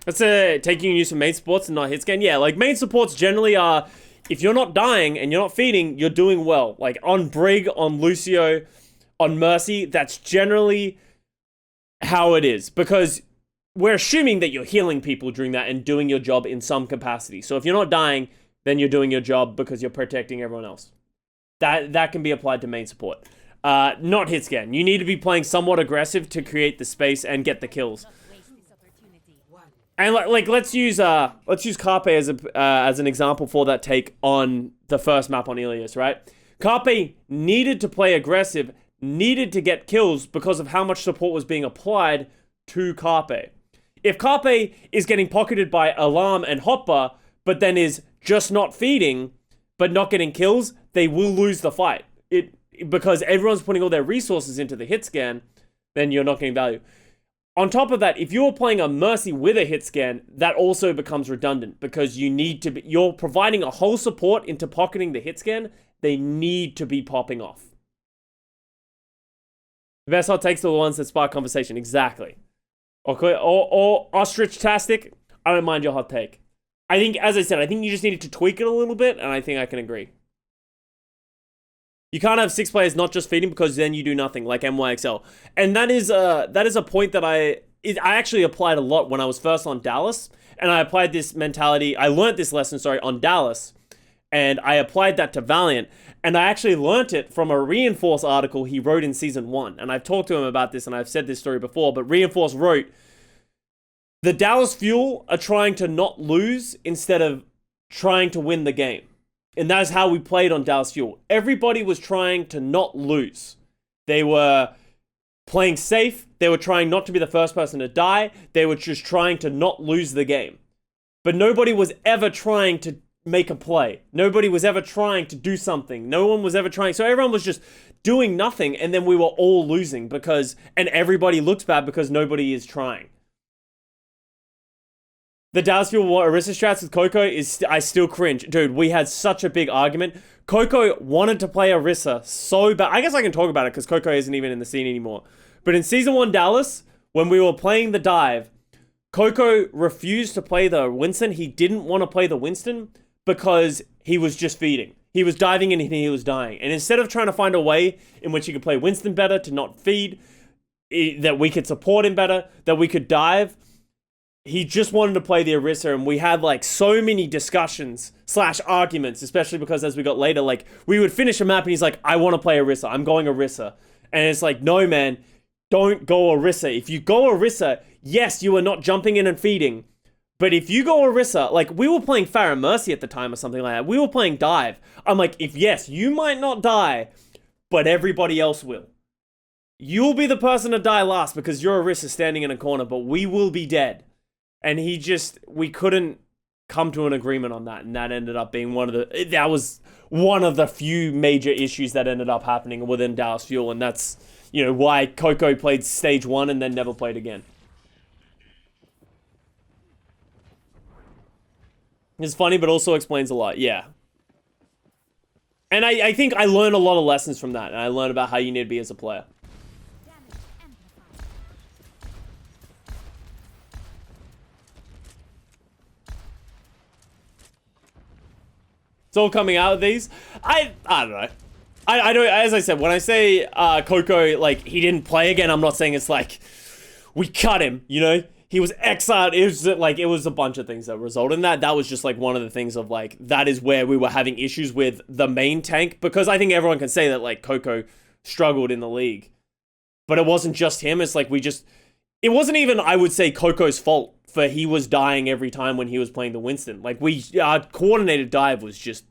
That's taking use of main supports and not hit scan. Yeah, like main supports generally are, if you're not dying and you're not feeding, you're doing well. Like on Brig, on Lucio, on Mercy, that's generally how it is. Because we're assuming that you're healing people during that and doing your job in some capacity. So if you're not dying, then you're doing your job because you're protecting everyone else. That can be applied to main support. Not hit scan. You need to be playing somewhat aggressive to create the space and get the kills. And like let's use Carpe as an example for that take on the first map on Ilias, right? Carpe needed to play aggressive, needed to get kills because of how much support was being applied to Carpe. If Carpe is getting pocketed by Alarm and Hopper, but then is just not feeding, but not getting kills, they will lose the fight. Because everyone's putting all their resources into the hit scan, then you're not getting value. On top of that, if you're playing a Mercy with a hit scan, that also becomes redundant because you're providing a whole support into pocketing the hit scan. They need to be popping off. The best hot takes are the ones that spark conversation. Exactly. Okay, or ostrich-tastic, I don't mind your hot take. I think, as I said, I think you just needed to tweak it a little bit, and I think I can agree. You can't have 6 players not just feeding because then you do nothing, like NYXL. And that is a point that I actually applied a lot when I was first on Dallas. And I applied this mentality, I learned this lesson, on Dallas. And I applied that to Valiant. And I actually learnt it from a Reinforce article he wrote in Season 1. And I've talked to him about this and I've said this story before, but Reinforce wrote, the Dallas Fuel are trying to not lose instead of trying to win the game. And that is how we played on Dallas Fuel. Everybody was trying to not lose. They were playing safe. They were trying not to be the first person to die. They were just trying to not lose the game. But nobody was ever trying to make a play. Nobody was ever trying to do something. No one was ever trying. So everyone was just doing nothing. And then we were all losing and everybody looks bad because nobody is trying. The Dallas Fuel Orisa strats with Coco I still cringe. Dude, we had such a big argument. Coco wanted to play Orisa so bad. I guess I can talk about it because Coco isn't even in the scene anymore. But in Season 1 Dallas, when we were playing the dive, Coco refused to play the Winston. He didn't want to play the Winston because he was just feeding. He was diving and he was dying. And instead of trying to find a way in which he could play Winston better, to not feed, that we could support him better, that we could dive, he just wanted to play the Orisa, and we had so many discussions / arguments, especially because as we got later, we would finish a map and he's like, I want to play Orisa. I'm going Orisa. And it's like, no, man, don't go Orisa. If you go Orisa, yes, you are not jumping in and feeding. But if you go Orisa, like, we were playing Pharah Mercy at the time or something like that. We were playing Dive. I'm like, if yes, you might not die, but everybody else will. You'll be the person to die last because you're Orisa standing in a corner, but we will be dead. And we couldn't come to an agreement on that. And that ended up being that was one of the few major issues that ended up happening within Dallas Fuel. And that's, you know, why Coco played stage 1 and then never played again. It's funny, but also explains a lot. Yeah. And I think I learned a lot of lessons from that. And I learned about how you need to be as a player. It's all coming out of these. I don't know. I don't, as I said, when I say Coco, like, he didn't play again, I'm not saying it's like, we cut him, you know? He was exiled. It was like, it was a bunch of things that resulted in that. That was just like one of the things of like, that is where we were having issues with the main tank, because I think everyone can say that like Coco struggled in the league, but it wasn't just him. It's like, it wasn't even, I would say, Coco's fault for he was dying every time when he was playing the Winston. Like, our coordinated dive was just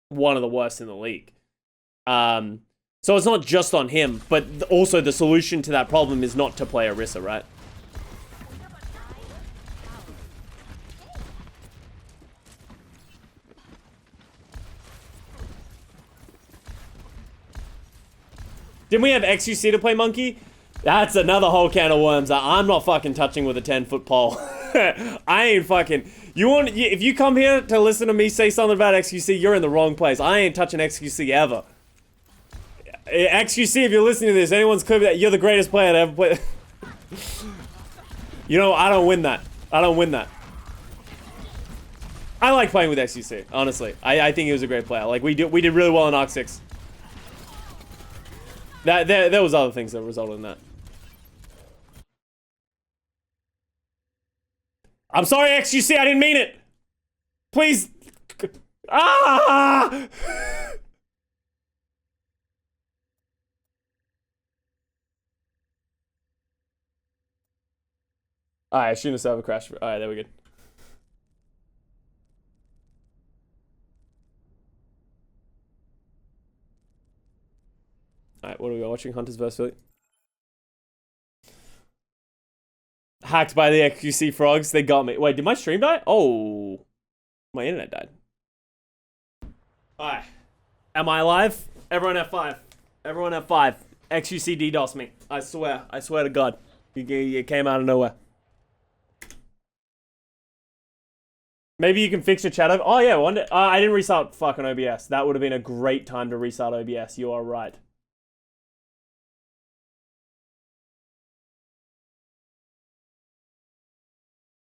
one of the worst in the league. So it's not just on him, but also the solution to that problem is not to play Orisa, right? Didn't we have XUC to play Monkey? That's another whole can of worms that I'm not fucking touching with a 10-foot pole. I ain't fucking... If you come here to listen to me say something about XQC, you're in the wrong place. I ain't touching XQC ever. XQC, if you're listening to this, anyone's clip that you're the greatest player to ever play. You know, I don't win that. I don't win that. I like playing with XQC, honestly. I think he was a great player. Like, we did really well in Arc 6. There was other things that resulted in that. I'm sorry, XQC, I didn't mean it. Please. Ah! Alright, shouldn't have server crash. Alright, there we go. Alright, what are we watching? Hunters vs. Philly. Hacked by the XQC frogs. They got me. Wait, did my stream die? Oh. My internet died. Alright. Am I alive? Everyone F5. Everyone F5. XQC DDoS me. I swear. I swear to God. You came out of nowhere. Maybe you can fix your chat over. Oh, yeah. I didn't restart fucking OBS. That would have been a great time to restart OBS. You are right.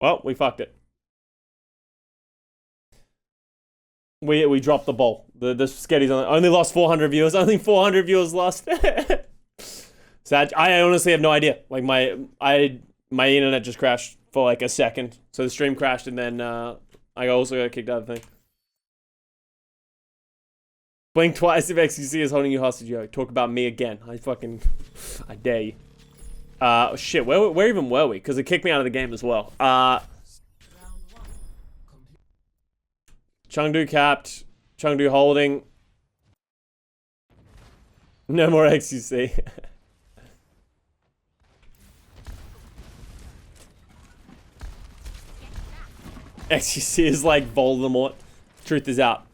Well, we fucked it. We dropped the ball. The Sketty's only lost 400 viewers. Only 400 viewers lost. Sad. I honestly have no idea. Like, my internet just crashed for like a second. So the stream crashed, and then I also got kicked out of the thing. Blink twice if XQC is holding you hostage. Yo, talk about me again. I dare you. Shit, where even were we? Because it kicked me out of the game as well. Chengdu capped. Chengdu holding. No more XQC. XQC is like Voldemort. Truth is out.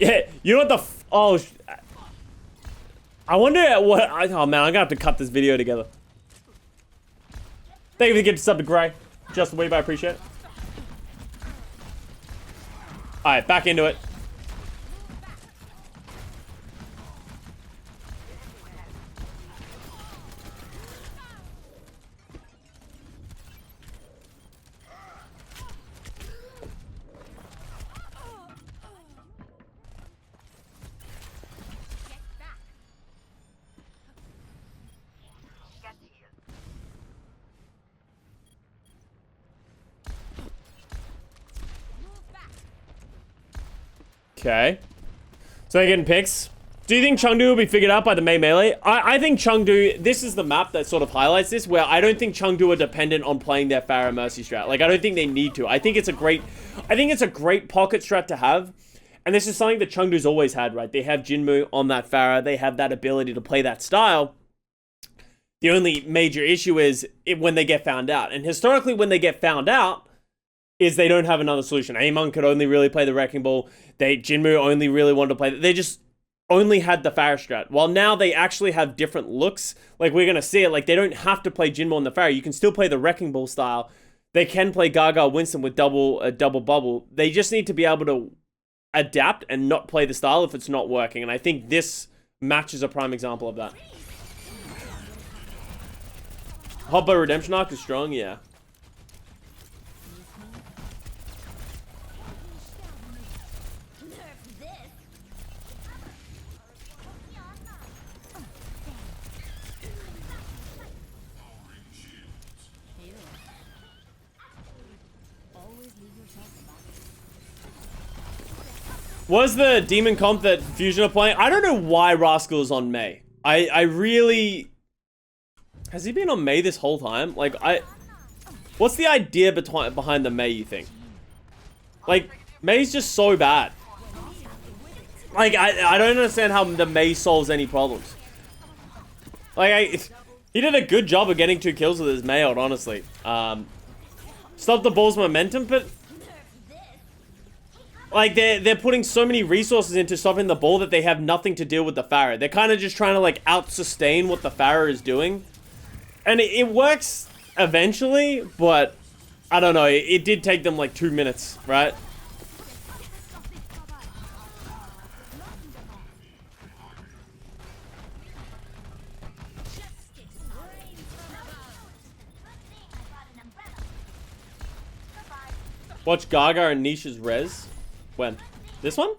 Yeah, you know what I wonder what... Oh, man, I'm gonna have to cut this video together. Thank you for the gift sub to Gray. Just a weeb, I appreciate it. Alright, back into it. Okay. So they're getting picks. Do you think Chengdu will be figured out by the Mei Melee? I think Chengdu, this is the map that sort of highlights this, where I don't think Chengdu are dependent on playing their Pharah Mercy strat. Like, I don't think they need to. I think it's a great pocket strat to have. And this is something that Chengdu's always had, right? They have Jinmu on that Pharah. They have that ability to play that style. The only major issue is when they get found out. And historically, when they get found out, is they don't have another solution. Amon could only really play the Wrecking Ball. Jinmu only really wanted to play. They just only had the Pharah strat. While now they actually have different looks. Like, we're going to see it. Like, they don't have to play Jinmu on the Pharah. You can still play the Wrecking Ball style. They can play Gaga Winston with double bubble. They just need to be able to adapt and not play the style if it's not working. And I think this match is a prime example of that. Hopper Redemption Arc is strong, yeah. Was the demon comp that Fusion are playing? I don't know why Rascal is on Mei. I really... Has he been on Mei this whole time? Like, what's the idea behind the Mei, you think? Like, Mei's just so bad. Like, I don't understand how the Mei solves any problems. Like, he did a good job of getting 2 kills with his Mei ult, honestly. Stop the ball's momentum, but... Like, they're putting so many resources into stopping the ball that they have nothing to deal with the Pharah. They're kind of just trying to, like, out-sustain what the Pharah is doing. And it works eventually, but I don't know. It did take them, like, 2 minutes, right? Watch Gaga and Nisha's res. When? This one?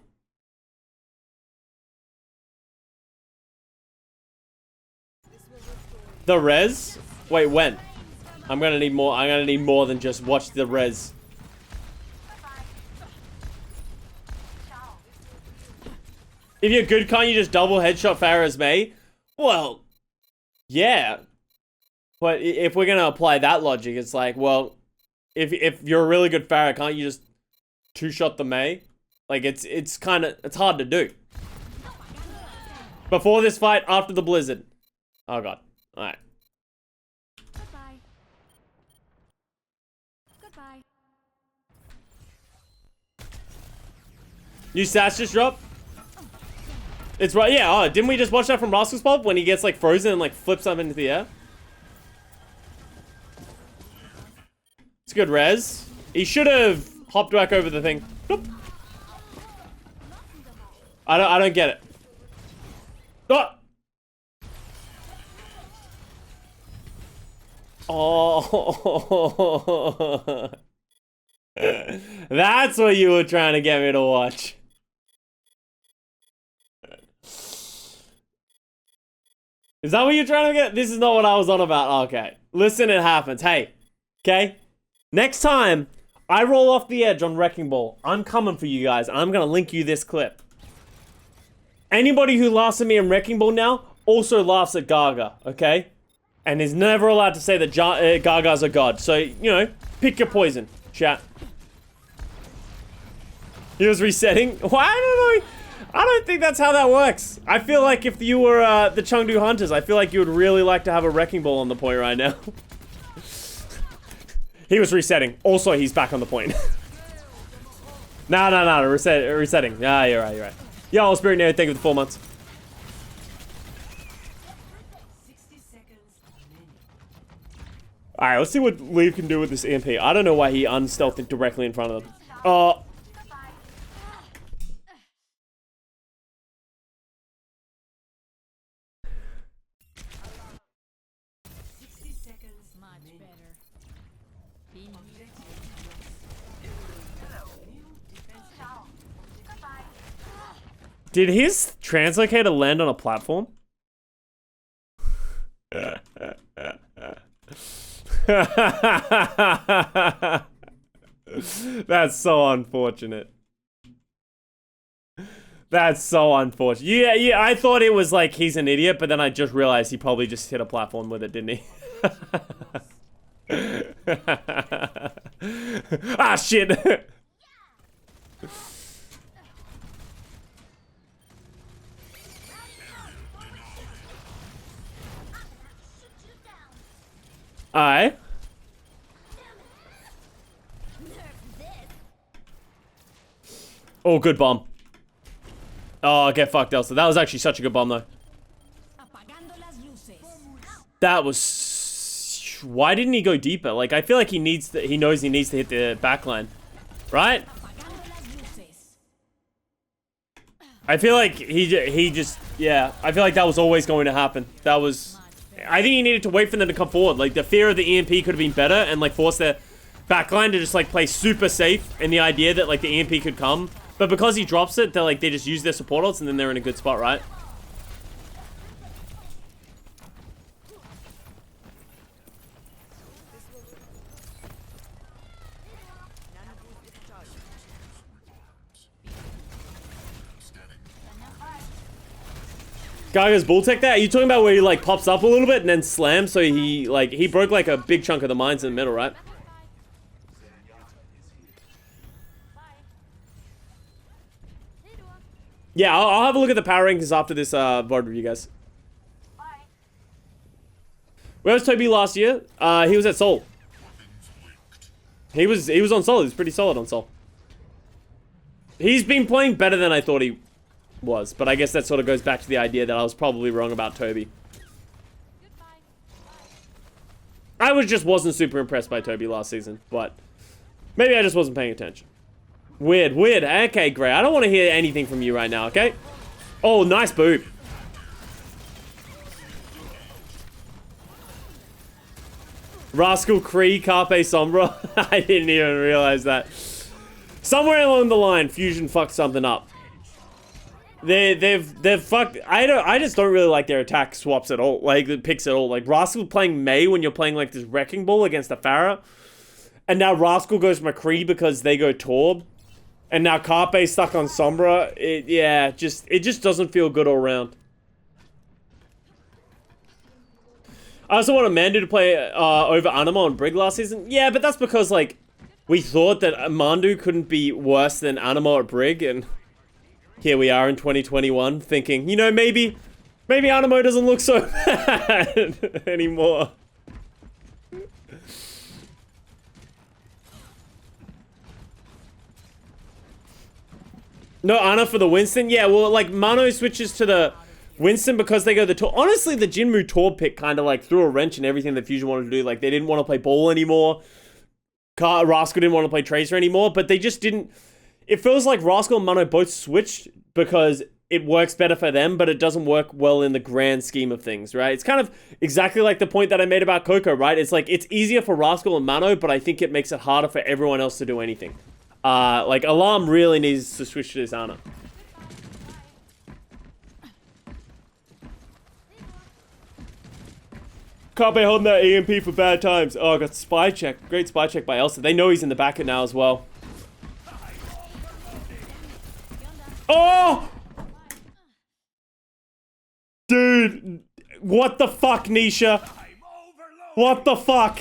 The res? Wait, when? I'm gonna need more. I'm gonna need more than just watch the res. If you're good, can't you just double headshot Pharah's Mei? Well, yeah. But if we're gonna apply that logic, it's like, well, if you're a really good Pharah, can't you just two-shot the Mei? Like, it's hard to do. Before this fight, after the blizzard. Oh god. Alright. Goodbye. Goodbye. New stats just dropped? It's right, yeah, oh, didn't we just watch that from Rascal's Pop when he gets, like, frozen and, like, flips up into the air? It's good res. He should have hopped back over the thing. Bloop. I don't get it. Oh. That's what you were trying to get me to watch. Is that what you're trying to get? This is not what I was on about. Okay. Listen, it happens. Hey. Okay? Next time I roll off the edge on Wrecking Ball, I'm coming for you guys. I'm going to link you this clip. Anybody who laughs at me in Wrecking Ball now also laughs at Gaga, okay? And is never allowed to say that Gaga's a god. So, you know, pick your poison, chat. He was resetting? Why? I don't know. I don't think that's how that works. I feel like if you were the Chengdu Hunters, I feel like you would really like to have a Wrecking Ball on the point right now. He was resetting. Also, he's back on the point. No, resetting. Ah, you're right, you're right. Yo, Spirit Neo, thank you for the 4 months. Alright, let's see what Leave can do with this EMP. I don't know why he unstealthed it directly in front of them. Did his translocator land on a platform? That's so unfortunate. That's so unfortunate. Yeah, I thought it was like he's an idiot, but then I just realized he probably just hit a platform with it, didn't he? Ah, shit. Alright. Oh, good bomb. Oh, get fucked, Elsa. That was actually such a good bomb, though. That was... Why didn't he go deeper? Like, I feel like he knows he needs to hit the backline. Right? I feel like he just... Yeah, I feel like that was always going to happen. That was... I think he needed to wait for them to come forward. Like, the fear of the EMP could have been better and, like, force their backline to just, like, play super safe in the idea that, like, the EMP could come. But because he drops it, they're, like, they just use their support ults and then they're in a good spot, right? Gaga's bull tech there? Are you talking about where he, like, pops up a little bit and then slams? So he, like, he broke, like, a big chunk of the mines in the middle, right? Yeah, I'll have a look at the power rankings after this VOD review, guys. Where was Toby last year? He was at Seoul. He was on Seoul. He was pretty solid on Seoul. He's been playing better than I thought he was, but I guess that sort of goes back to the idea that I was probably wrong about Toby. I just wasn't super impressed by Toby last season, but maybe I just wasn't paying attention. Weird. Okay, great. I don't want to hear anything from you right now, okay? Oh, nice boot. Rascal Cree, Carpe, Sombra. I didn't even realize that. Somewhere along the line, Fusion fucked something up. They've fucked. I just don't really like their attack swaps at all. Like the picks at all. Like Rascal playing Mei when you're playing like this wrecking ball against a Pharah, and now Rascal goes McCree because they go Torb. And now Carpe stuck on Sombra. It just doesn't feel good all around. I also want Amanda to play over Anima and Brig last season. Yeah, but that's because, like, we thought that Mandu couldn't be worse than Anima or Brig, and here we are in 2021 thinking, you know, maybe Animo doesn't look so bad anymore. No, Ana for the Winston? Yeah, well, like, Mano switches to the Winston because they go the Torb. Honestly, the Jinmu Torb pick kind of, like, threw a wrench in everything that Fusion wanted to do. Like, they didn't want to play Ball anymore. Rascal didn't want to play Tracer anymore, but they just didn't... It feels like Rascal and Mano both switched because it works better for them, but it doesn't work well in the grand scheme of things, right? It's kind of exactly like the point that I made about Coco, right? It's like, it's easier for Rascal and Mano, but I think it makes it harder for everyone else to do anything. Like, Alarm really needs to switch to this Ana. Carpe holding that EMP for bad times. Oh, I got spy check. Great spy check by Elsa. They know he's in the back now as well. Oh! Dude. What the fuck, Nisha? What the fuck?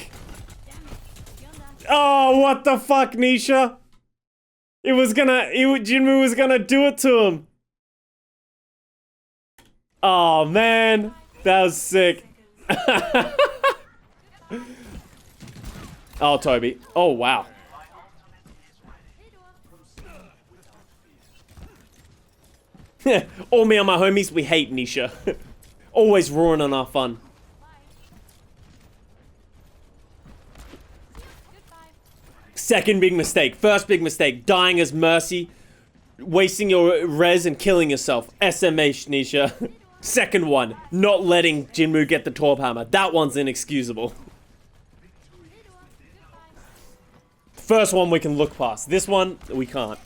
Oh, what the fuck, Nisha? Jinmu was gonna do it to him. Oh, man. That was sick. Oh, Toby. Oh, wow. All me and my homies, we hate Nisha. Always ruining our fun. Second big mistake. First big mistake. Dying as Mercy. Wasting your res and killing yourself. SMH, Nisha. Second one. Not letting Jinmu get the Torb Hammer. That one's inexcusable. First one we can look past. This one, we can't.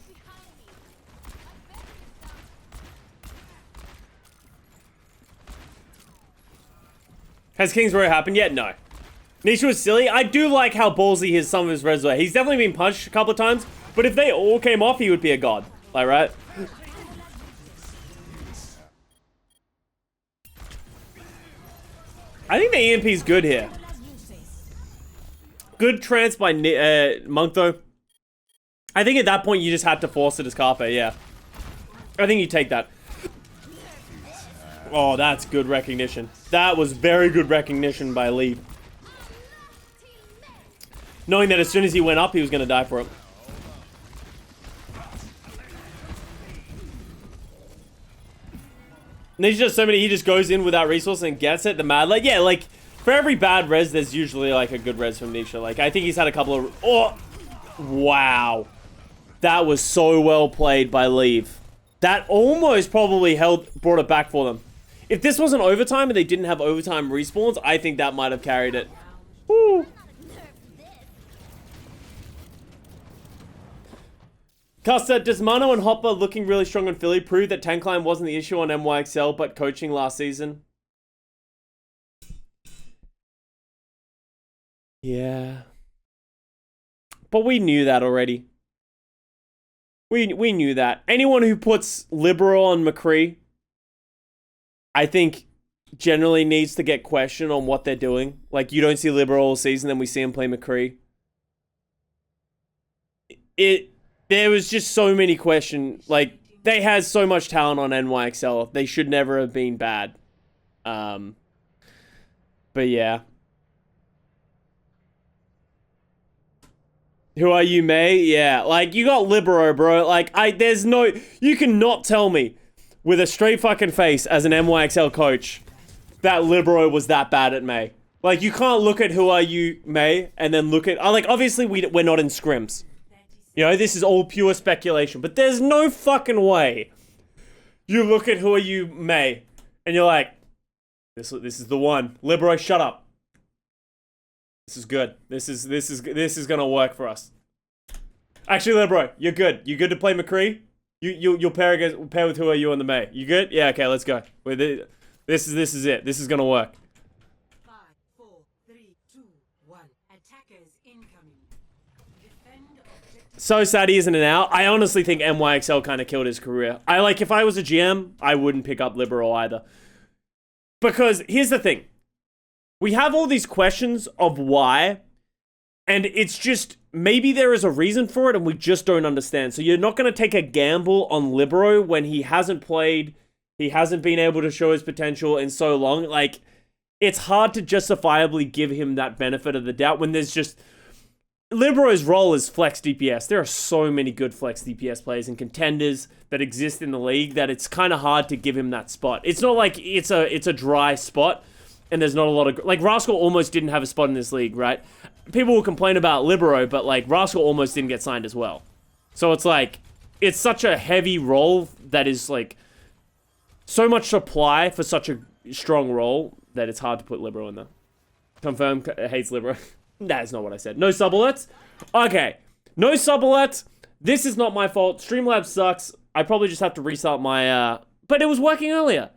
Has King's Row happened yet? No. Nisha was silly. I do like how ballsy some of his res were. He's definitely been punched a couple of times, but if they all came off, he would be a god. Like, right? I think the EMP's good here. Good trance by Monk, though. I think at that point, you just had to force it as Carpe, yeah. I think you take that. Oh, that's good recognition. That was very good recognition by Lee. Knowing that as soon as he went up, he was going to die for it. And there's just so many, he just goes in without resource and gets it. The mad, like, yeah, like, for every bad res, there's usually, like, a good res from Nisha. Like, I think he's had a couple of, oh, wow. That was so well played by Leave. That almost probably brought it back for them. If this wasn't overtime and they didn't have overtime respawns, I think that might have carried it. Woo. Custa, does Mano and Hopper looking really strong on Philly prove that tank line wasn't the issue on NYXL but coaching last season? Yeah. But we knew that already. We knew that. Anyone who puts Libero on McCree, I think, generally needs to get questioned on what they're doing. Like, you don't see Libero all season, then we see him play McCree. There was just so many questions. Like, they had so much talent on NYXL. They should never have been bad. But yeah. Who are you, May? Yeah, like, you got Libero, bro. Like, there's no... You cannot tell me with a straight fucking face as an NYXL coach that Libero was that bad at May. Like, you can't look at Who Are You, May, and then look at... Like, obviously, we're not in scrims. You know, this is all pure speculation. But there's no fucking way you look at Who Are You, May, and you're like, this is the one. Libero, shut up. This is good. This is gonna work for us. Actually, Libero, you're good. You good to play McCree? You'll pair with Who Are You on the May. You good? Yeah, okay, let's go. This is it. This is gonna work. 5, 4, 3, 2, 1. Attackers incoming. Defend objective. So sad he isn't an out. I honestly think NYXL kind of killed his career. If I was a GM, I wouldn't pick up Libero either. Because here's the thing. We have all these questions of why, and it's just, maybe there is a reason for it and we just don't understand. So you're not going to take a gamble on Libero when he hasn't played, he hasn't been able to show his potential in so long. Like, it's hard to justifiably give him that benefit of the doubt when there's just... Libero's role is flex DPS. There are so many good flex DPS players and contenders that exist in the league that it's kind of hard to give him that spot. It's not like it's a dry spot. And there's not a lot of... Like, Rascal almost didn't have a spot in this league, right? People will complain about Libero, but, like, Rascal almost didn't get signed as well. So it's like... It's such a heavy role that is, like... So much supply for such a strong role that it's hard to put Libero in there. Confirm hates Libero. That is not what I said. No sub-alerts? Okay. No sub-alerts. This is not my fault. Streamlabs sucks. I probably just have to restart my... But it was working earlier.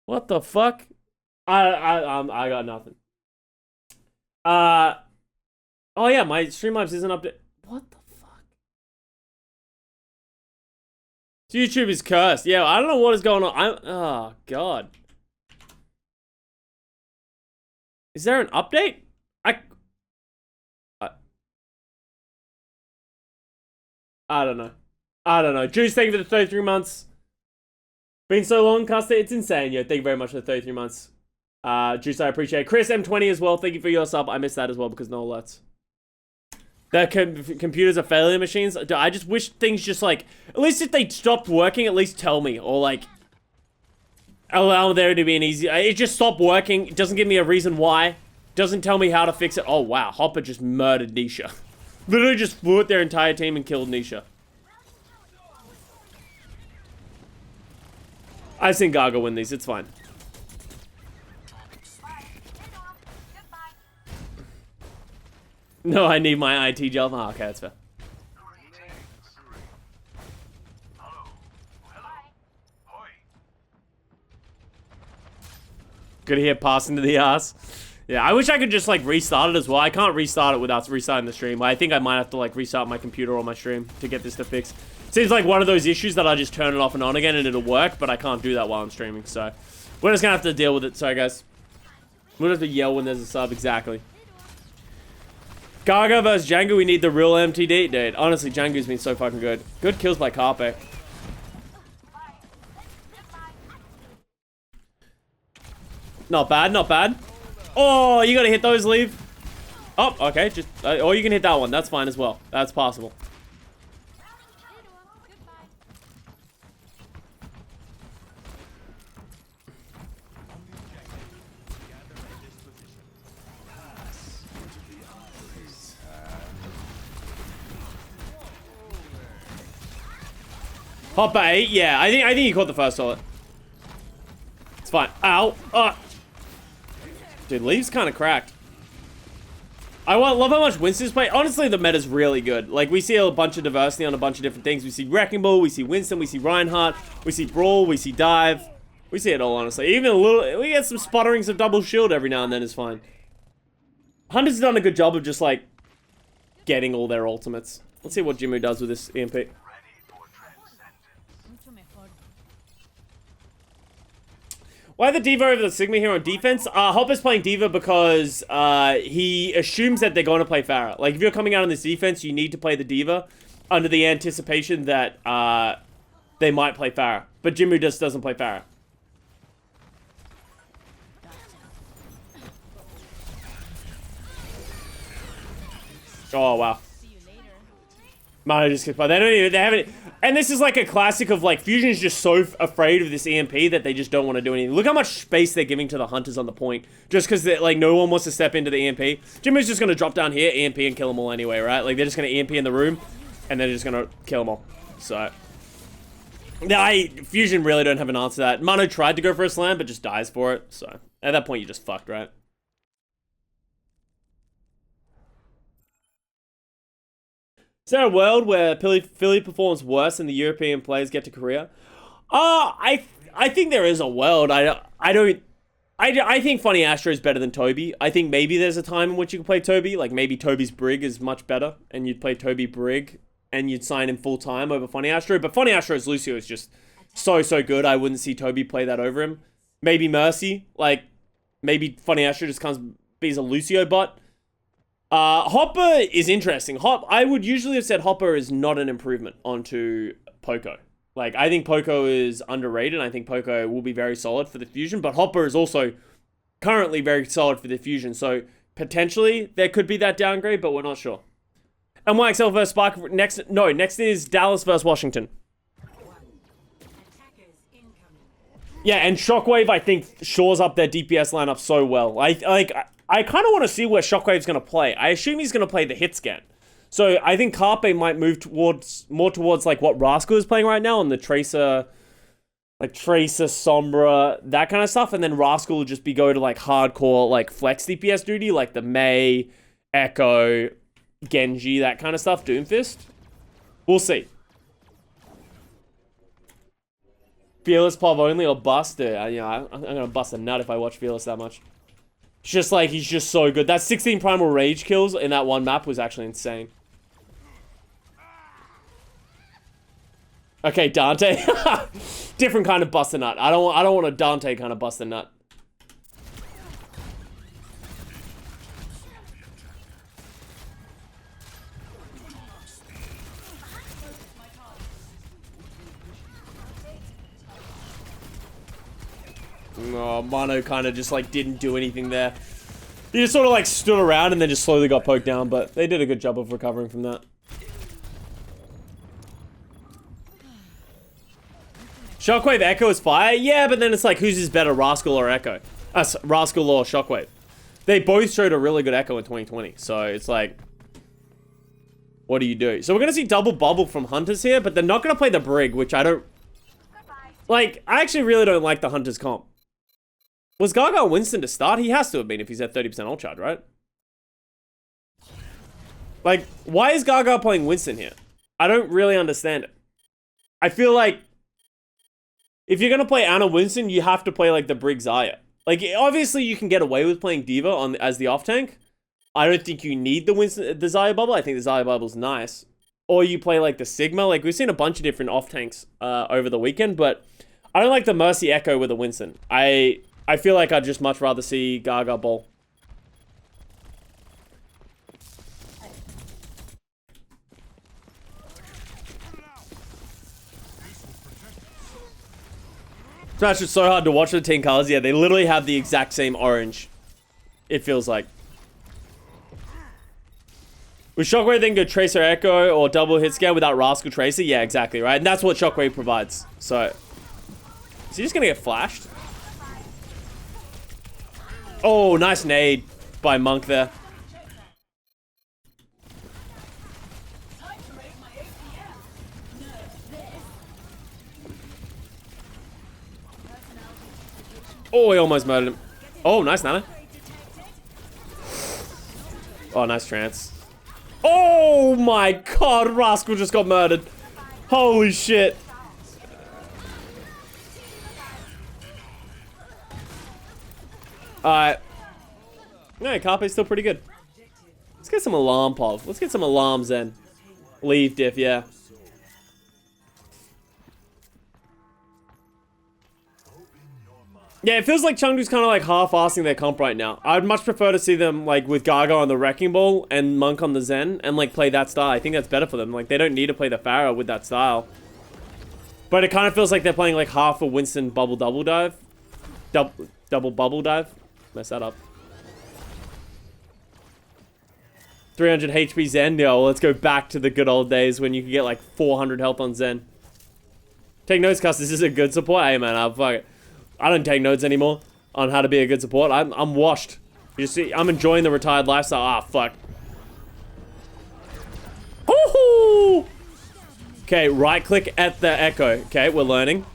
What the fuck? I got nothing. Oh yeah, my Streamlabs isn't updated. What the fuck? YouTube is cursed. Yeah, I don't know what is going on. Oh god. Is there an update? I don't know. I don't know. Juice, thank you for the 33 months. Been so long, Custa. It's insane, yo. Thank you very much for the 33 months. Juice, I appreciate it. Chris M20 as well. Thank you for your sub. I missed that as well because no alerts. The computers are failure machines. I just wish things just like... At least if they stopped working, at least tell me. Or like... Allow there to be an easy... It just stopped working. It doesn't give me a reason why. Doesn't tell me how to fix it. Oh, wow. Hopper just murdered Nisha. Literally just flew at their entire team and killed Nisha. I've seen Gaga win these. It's fine. No, I need my IT gel. Oh, okay, that's fair. Good to hear passing to the ass. Yeah, I wish I could just, like, restart it as well. I can't restart it without restarting the stream. I think I might have to, like, restart my computer or my stream to get this to fix. Seems like one of those issues that I just turn it off and on again and it'll work, but I can't do that while I'm streaming, so We're just gonna have to deal with it. Sorry, guys. We'll have to yell when there's a sub. Exactly. Gaga versus Django. We need the real MTD, dude. Honestly, Django's been so fucking good. Good kills by Carpe. Not bad, not bad. Oh, you gotta hit those, leave. Oh, okay. Just or you can hit that one. That's fine as well. That's possible. Hopper 8, yeah. I think he caught the first solid. It's fine. Ow. Dude, Leaf's kind of cracked. I love how much Winston's play. Honestly, the meta's really good. Like, we see a bunch of diversity on a bunch of different things. We see Wrecking Ball, we see Winston, we see Reinhardt, we see Brawl, we see Dive. We see it all, honestly. Even a little, we get some sputterings of double shield every now and then is fine. Hunter's done a good job of just, like, getting all their ultimates. Let's see what Jimmy does with this EMP. Why the Diva over the Sigma here on defense? Hopper's playing Diva because he assumes that they're going to play Pharah. Like, if you're coming out on this defense, you need to play the Diva under the anticipation that they might play Pharah. But Jimmy just doesn't play Pharah. Oh, wow. Mano just gets by. They haven't, and this is like a classic of like, Fusion's just so afraid of this EMP that they just don't want to do anything. Look how much space they're giving to the Hunters on the point, just because like no one wants to step into the EMP. Jimmy's just going to drop down here, EMP, and kill them all anyway, right? Like, they're just going to EMP in the room, and they're just going to kill them all. So, Fusion really don't have an answer to that. Mano tried to go for a slam, but just dies for it. So, at that point, you're just fucked, right? Is there a world where Philly performs worse and the European players get to Korea? I think there is a world. I think FunnyAstro is better than Toby. I think maybe there's a time in which you can play Toby. Like, maybe Toby's Brig is much better, and you'd play Toby Brig, and you'd sign him full-time over FunnyAstro. But FunnyAstro's Lucio is just so good. I wouldn't see Toby play that over him. Maybe Mercy. Like, maybe FunnyAstro just be a Lucio bot. Hopper is interesting. I would usually have said Hopper is not an improvement onto Poco. Like, I think Poco is underrated. I think Poco will be very solid for the Fusion, but Hopper is also currently very solid for the Fusion. So, potentially, there could be that downgrade, but we're not sure. NYXL versus Spark. Next is Dallas versus Washington. Yeah, and Shockwave, I think, shores up their DPS lineup so well. I kind of want to see where Shockwave's going to play. I assume he's going to play the Hitscan. So I think Carpe might move more towards like what Rascal is playing right now on the Tracer, Sombra, that kind of stuff. And then Rascal will just go to like hardcore, like flex DPS duty, like the Mei, Echo, Genji, that kind of stuff, Doomfist. We'll see. Fearless Pov only or bust it. I'm going to bust a nut if I watch Fearless that much. It's just like, he's just so good. That 16 Primal Rage kills in that one map was actually insane. Okay, Dante. Different kind of bust a nut. I don't want a Dante kind of bust a nut. Oh, Mano kind of just like didn't do anything there. He just sort of like stood around and then just slowly got poked down, but they did a good job of recovering from that. Shockwave Echo is fire? Yeah, but then it's like, whose is better, Rascal or Echo? Rascal or Shockwave? They both showed a really good Echo in 2020, so it's like, what do you do? So we're going to see double bubble from Hunters here, but they're not going to play the Brig, which I don't... Like, I actually really don't like the Hunters comp. Was Gaga Winston to start? He has to have been if he's at 30% ult charge, right? Like, why is Gaga playing Winston here? I don't really understand it. I feel like if you're going to play Anna Winston, you have to play like the Brig Zarya. Like, obviously you can get away with playing Diva as the off tank. I don't think you need the Zarya bubble. I think the Zarya bubble's nice. Or you play like the Sigma. Like, we've seen a bunch of different off tanks over the weekend, but I don't like the Mercy Echo with a Winston. I feel like I'd just much rather see Gaga ball. Smash is so hard to watch the team colors. Yeah, they literally have the exact same orange. It feels like. With Shockwave, then go Tracer Echo or double Hitscan without Rascal Tracer. Yeah, exactly, right? And that's what Shockwave provides. So, is he just gonna get flashed? Oh, nice nade by Monk there. Oh, he almost murdered him. Oh, nice Nana. Oh, nice trance. Oh my god, Rascal just got murdered. Holy shit. Alright. No, Carpe's still pretty good. Let's get some alarm pov. Let's get some alarms then. Leave diff, yeah. Yeah, it feels like Chengdu's kind of like half-assing their comp right now. I'd much prefer to see them like with Gaga on the Wrecking Ball and Monk on the Zen and like play that style. I think that's better for them. Like they don't need to play the Pharah with that style. But it kind of feels like they're playing like half a Winston bubble double dive. Double bubble dive. Mess that up. 300 HP Zen. Yeah, well, let's go back to the good old days when you could get like 400 health on Zen. Take notes, Custa. This is a good support. Hey man, fuck it. I don't take notes anymore on how to be a good support. I'm washed. You see, I'm enjoying the retired lifestyle. Ah, fuck. Woohoo! Okay, right click at the Echo. Okay, we're learning.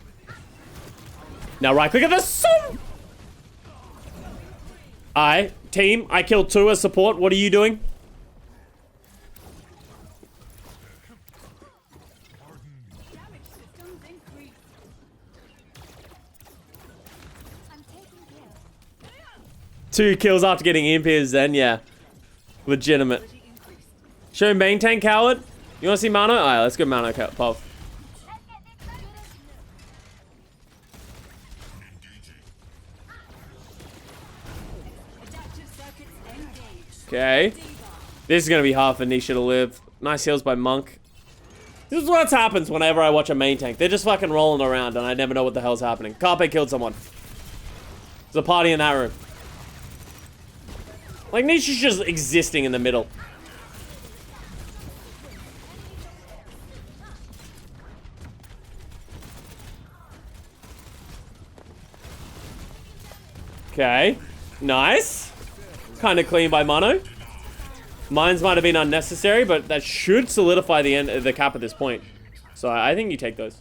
Now right click at the Sombra. Team, I killed 2 as support. What are you doing? Two kills after getting impiers then, yeah. Legitimate. Show main tank coward. You wanna see Mano? Alright, let's go Mano pov. Okay. This is gonna be hard for Nisha to live. Nice heals by Monk. This is what happens whenever I watch a main tank. They're just fucking rolling around and I never know what the hell's happening. Carpe killed someone. There's a party in that room. Like, Nisha's just existing in the middle. Okay. Nice. Kind of clean by Mano. Mines might have been unnecessary, but that should solidify the end of the cap at this point. So I think you take those.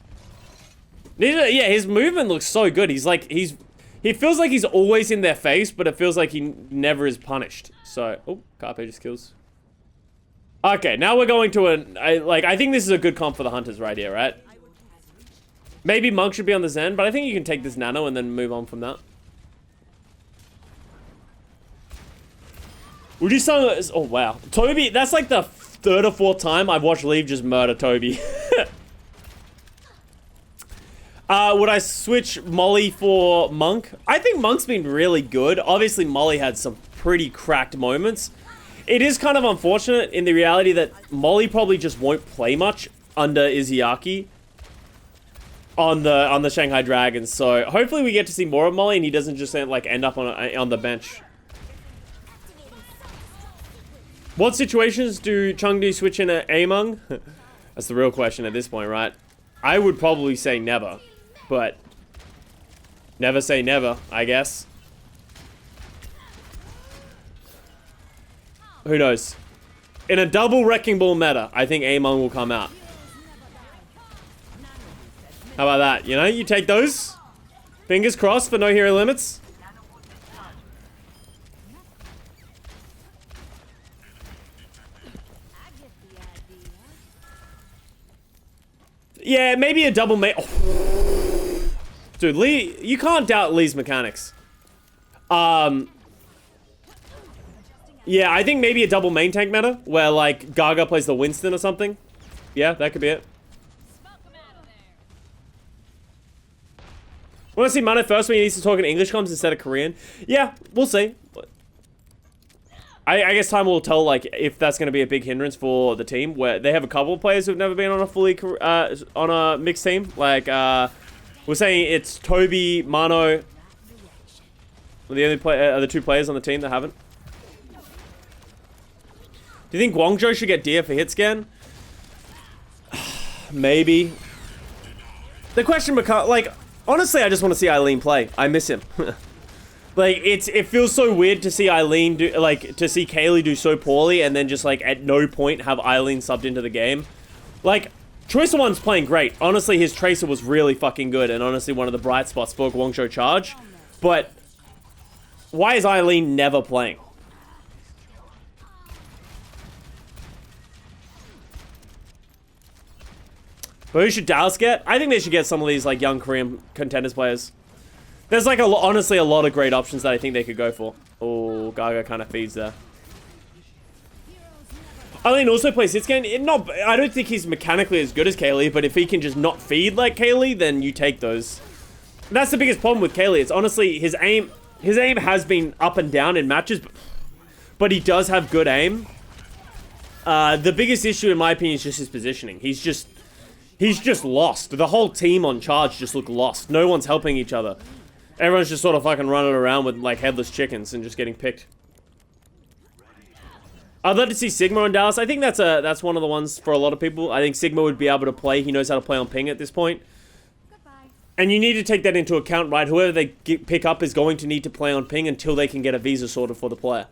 Yeah, his movement looks so good. He feels like he's always in their face, but it feels like he never is punished. So, oh, Carpe just kills. Okay, now we're going to I think this is a good comp for the Hunters right here, right? Maybe Monk should be on the Zen, but I think you can take this Nano and then move on from that. Would you say, oh wow. Toby, that's like the 3rd or 4th time I've watched Leave just murder Toby. Would I switch Molly for Monk? I think Monk's been really good. Obviously, Molly had some pretty cracked moments. It is kind of unfortunate in the reality that Molly probably just won't play much under Izayaki on the Shanghai Dragons. So hopefully we get to see more of Molly and he doesn't just like end up on the bench. What situations do Chengdu switch in at Among? That's the real question at this point, right? I would probably say never. But never say never, I guess. Who knows? In a double Wrecking Ball meta, I think Amon will come out. How about that? You know, you take those. Fingers crossed for no hero limits. Yeah, maybe a double Oh. Dude, Lee, you can't doubt Lee's mechanics. Yeah, I think maybe a double main tank meta, where like Gaga plays the Winston or something. Yeah, that could be it. Want to see Mano first when he needs to talk in English comms instead of Korean? Yeah, we'll see. I guess time will tell, like, if that's going to be a big hindrance for the team, where they have a couple of players who've never been on a fully, on a mixed team. Like, we're saying it's Toby, Mano, the only the two players on the team that haven't. Do you think Guangzhou should get Diva for Hitscan? Maybe. The question becomes, like, honestly, I just want to see Eileen play. I miss him. Like, it feels so weird to see Eileen do, like, to see Kaylee do so poorly and then just, like, at no point have Eileen subbed into the game. Like, Choice One's playing great. Honestly, his Tracer was really fucking good and honestly one of the bright spots for Guangzhou Charge. But why is Eileen never playing? But who should Dallas get? I think they should get some of these, like, young Korean contenders players. There's, like, honestly a lot of great options that I think they could go for. Oh, Gaga kind of feeds there. Eileen also plays Hitscan. I don't think he's mechanically as good as Kaylee, but if he can just not feed like Kaylee, then you take those. And that's the biggest problem with Kaylee. It's honestly, his aim has been up and down in matches, but he does have good aim. The biggest issue, in my opinion, is just his positioning. He's just lost. The whole team on Charge just look lost. No one's helping each other. Everyone's just sort of fucking running around with, like, headless chickens and just getting picked. I'd love to see Sigma on Dallas. I think that's one of the ones for a lot of people. I think Sigma would be able to play. He knows how to play on ping at this point. Goodbye. And you need to take that into account, right? Whoever they pick up is going to need to play on ping until they can get a visa sorted for the player.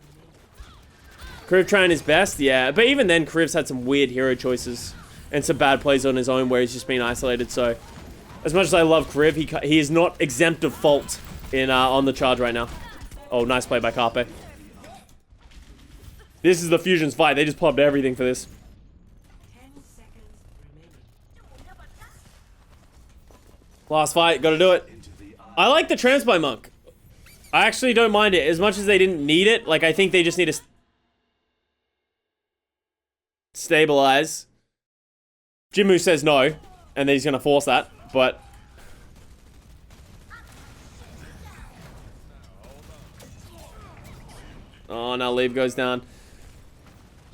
Kriv trying his best, yeah. But even then, Kriv's had some weird hero choices and some bad plays on his own where he's just been isolated, so... As much as I love Kriv, he is not exempt of fault in on the Charge right now. Oh, nice play by Carpe. This is the Fusion's fight. They just popped everything for this. 10 seconds remaining. Last fight, gotta do it. I like the trans by Monk. I actually don't mind it. As much as they didn't need it, like, I think they just need to stabilize. Jinmu says no, and then he's gonna force that. But oh, now Leave goes down.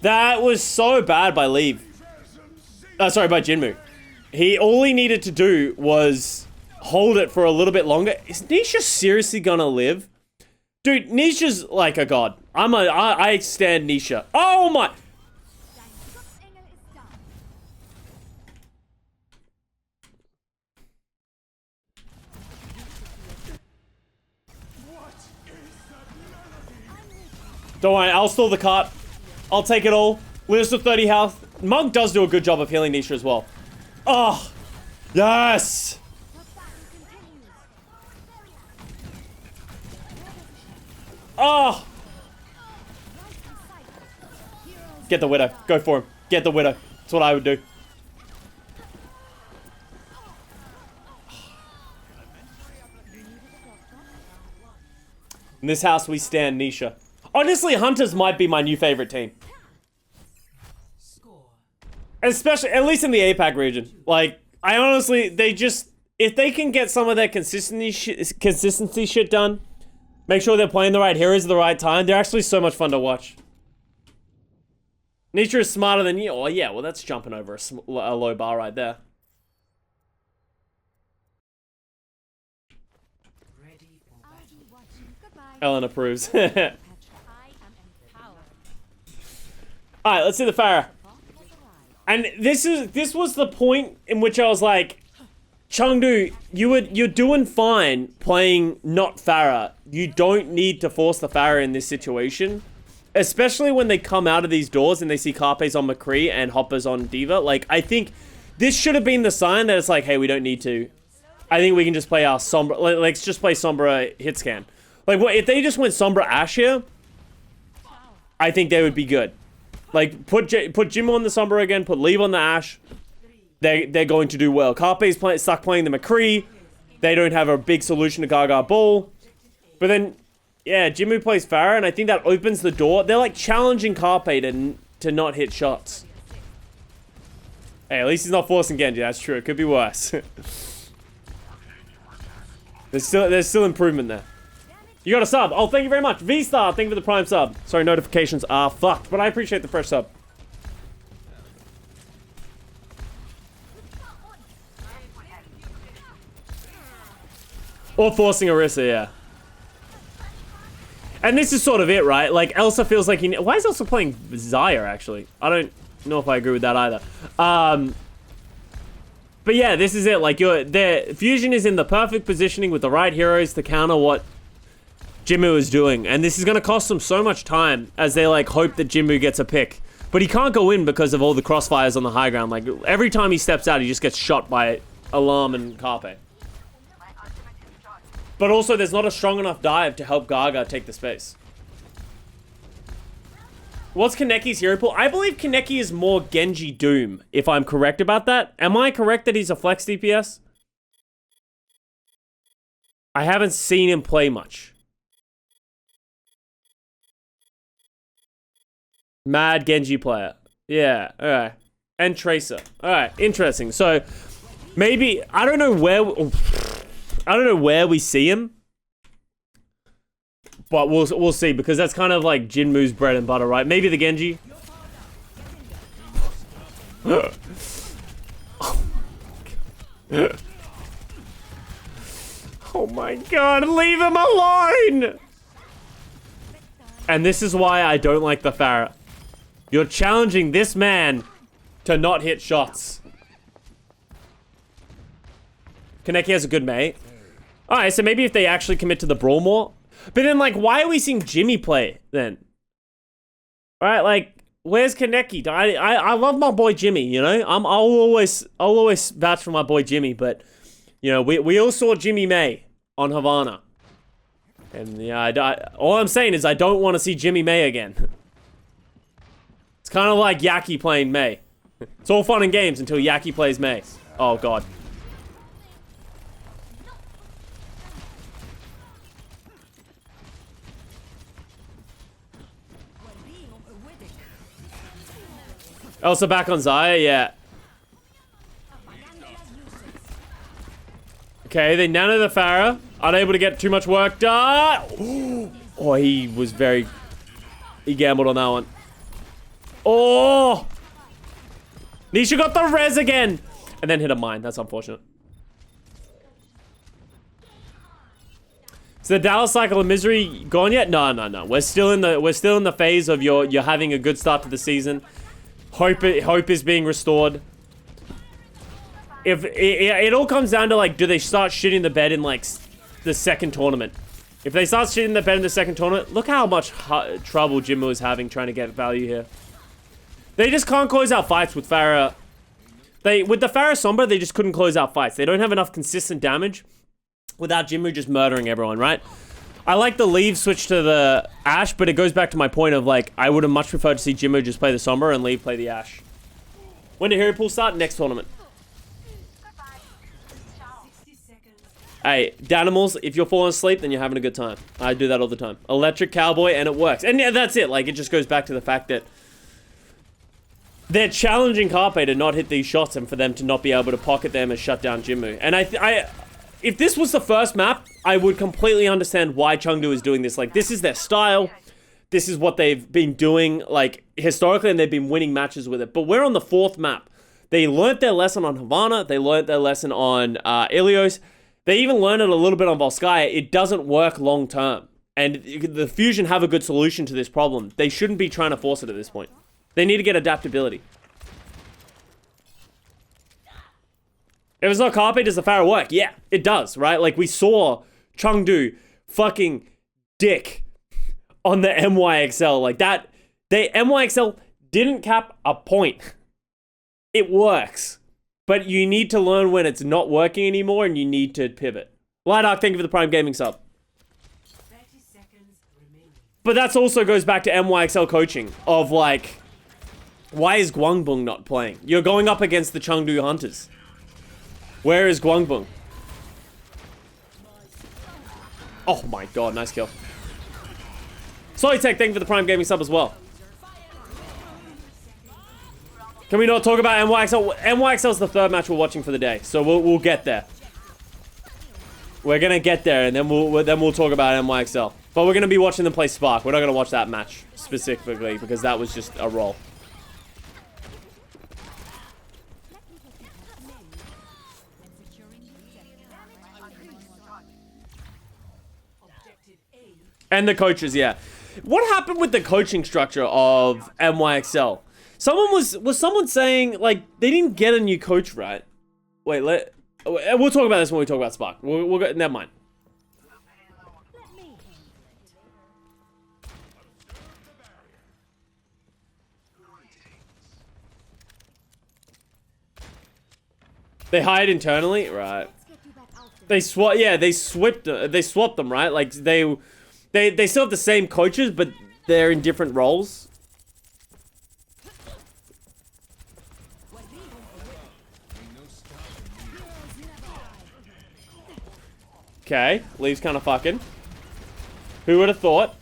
That was so bad by Leave. Sorry, by Jinmu. All he needed to do was hold it for a little bit longer. Is Nisha seriously gonna live? Dude, Nisha's like a god. I stand Nisha. Oh my. Don't worry, I'll stall the cart. I'll take it all. Lives with 30 health. Monk does do a good job of healing Nisha as well. Oh, yes. Oh. Get the Widow. Go for him. Get the Widow. That's what I would do. In this house, we stand Nisha. Honestly, Hunters might be my new favorite team. Especially, at least in the APAC region. Like, I honestly, if they can get some of their consistency shit done, make sure they're playing the right heroes at the right time, they're actually so much fun to watch. Nisha is smarter than you. Oh, yeah, well, that's jumping over a low bar right there. Ellen approves. Alright, let's see the Pharah. And this was the point in which I was like, Chengdu, you're doing fine playing not Pharah. You don't need to force the Pharah in this situation. Especially when they come out of these doors and they see Carpe's on McCree and Hopper's on Diva. Like, I think this should have been the sign that it's like, hey, we don't need to. I think we can just play our Sombra. Let's just play Sombra Hitscan. Like, what if they just went Sombra Ashe here? I think they would be good. Like, put Jim on the Sombra again, put Leave on the Ashe. They're going to do well. Carpe's stuck playing the McCree. They don't have a big solution to Gaga Ball. But then, yeah, Jimmy plays Pharah, and I think that opens the door. They're like challenging Carpe to not hit shots. Hey, at least he's not forcing Genji. That's true. It could be worse. There's still improvement there. You got a sub. Oh, thank you very much. V-Star, thank you for the Prime sub. Sorry, notifications are fucked, but I appreciate the fresh sub. Or forcing Orisa, yeah. And this is sort of it, right? Like, Elsa feels like why is Elsa playing Xayah, actually? I don't know if I agree with that either. But yeah, this is it. Like, their Fusion is in the perfect positioning with the right heroes to counter what Jinmu is doing. And this is going to cost them so much time as they, like, hope that Jinmu gets a pick. But he can't go in because of all the crossfires on the high ground. Like, every time he steps out, he just gets shot by Alarm and Carpe. But also, there's not a strong enough dive to help Gaga take the space. What's Kaneki's hero pool? I believe Kaneki is more Genji Doom, if I'm correct about that. Am I correct that he's a flex DPS? I haven't seen him play much. Mad Genji player. Yeah, alright. And Tracer. Alright, interesting. So, maybe, I don't know where we see him. But we'll see, because that's kind of like Jinmu's bread and butter, right? Maybe the Genji. Oh my god, leave him alone! And this is why I don't like the Pharah. You're challenging this man to not hit shots. Kaneki has a good mate. Alright, so maybe if they actually commit to the Brawl more. But then, like, why are we seeing Jimmy play, then? Right, like, where's Kaneki? I love my boy Jimmy, you know? I'll always vouch for my boy Jimmy, but, you know, we all saw Jimmy May on Havana. And, yeah, all I'm saying is I don't want to see Jimmy May again. It's kind of like Yaki playing May. It's all fun and games until Yaki plays May. Oh, God. Elsa back on Xayah, yeah. Okay, they nano the Pharah. Unable to get too much work done. Oh, he was very... He gambled on that one. Oh! Nisha got the res again! And then hit a mine. That's unfortunate. Is the Dallas cycle of misery gone yet? No. We're still in the phase of you're having a good start to the season. Hope is being restored. If it all comes down to, like, do they start shitting the bed in, like, the second tournament? If they start shitting the bed in the second tournament, look how much trouble Jinmu is having trying to get value here. They just can't close out fights with Pharah. With the Pharah Sombra, they just couldn't close out fights. They don't have enough consistent damage without Jinmu just murdering everyone, right? I like the Leave switch to the Ashe, but it goes back to my point of, like, I would have much preferred to see Jinmu just play the Sombra and Leave play the Ashe. When did hero pool start? Next tournament. Hey, Danimals, if you're falling asleep, then you're having a good time. I do that all the time. Electric Cowboy, and it works. And yeah, that's it. Like, it just goes back to the fact that they're challenging Carpe to not hit these shots and for them to not be able to pocket them and shut down Jinmu. And if this was the first map, I would completely understand why Chengdu is doing this. Like, this is their style. This is what they've been doing, like, historically, and they've been winning matches with it. But we're on the 4th map. They learnt their lesson on Havana. They learnt their lesson on Ilios. They even learned it a little bit on Volskaya. It doesn't work long term. And the Fusion have a good solution to this problem. They shouldn't be trying to force it at this point. They need to get adaptability. If it's not Carpe, does the Pharah work? Yeah, it does, right? Like, we saw Chengdu fucking dick on the NYXL. Like, that, NYXL didn't cap a point. It works. But you need to learn when it's not working anymore, and you need to pivot. Lightark, thank you for the Prime Gaming sub. 30 seconds remaining. But that also goes back to NYXL coaching of, like, why is Guangzhou not playing? You're going up against the Chengdu Hunters. Where is Guangzhou? Oh my god, nice kill. Storytime, thank you for the Prime Gaming sub as well. Can we not talk about NYXL? NYXL is the 3rd match we're watching for the day, so we'll get there. We're gonna get there, and then we'll talk about NYXL. But we're gonna be watching them play Spark. We're not gonna watch that match specifically because that was just a roll. And the coaches, yeah. What happened with the coaching structure of NYXL? Someone was someone saying like they didn't get a new coach, right? Wait, we'll talk about this when we talk about Spark. We'll go, never mind. They hired internally, right? They swapped them, right? Like they still have the same coaches, but they're in different roles. Okay, Leaves kind of fucking. Who would have thought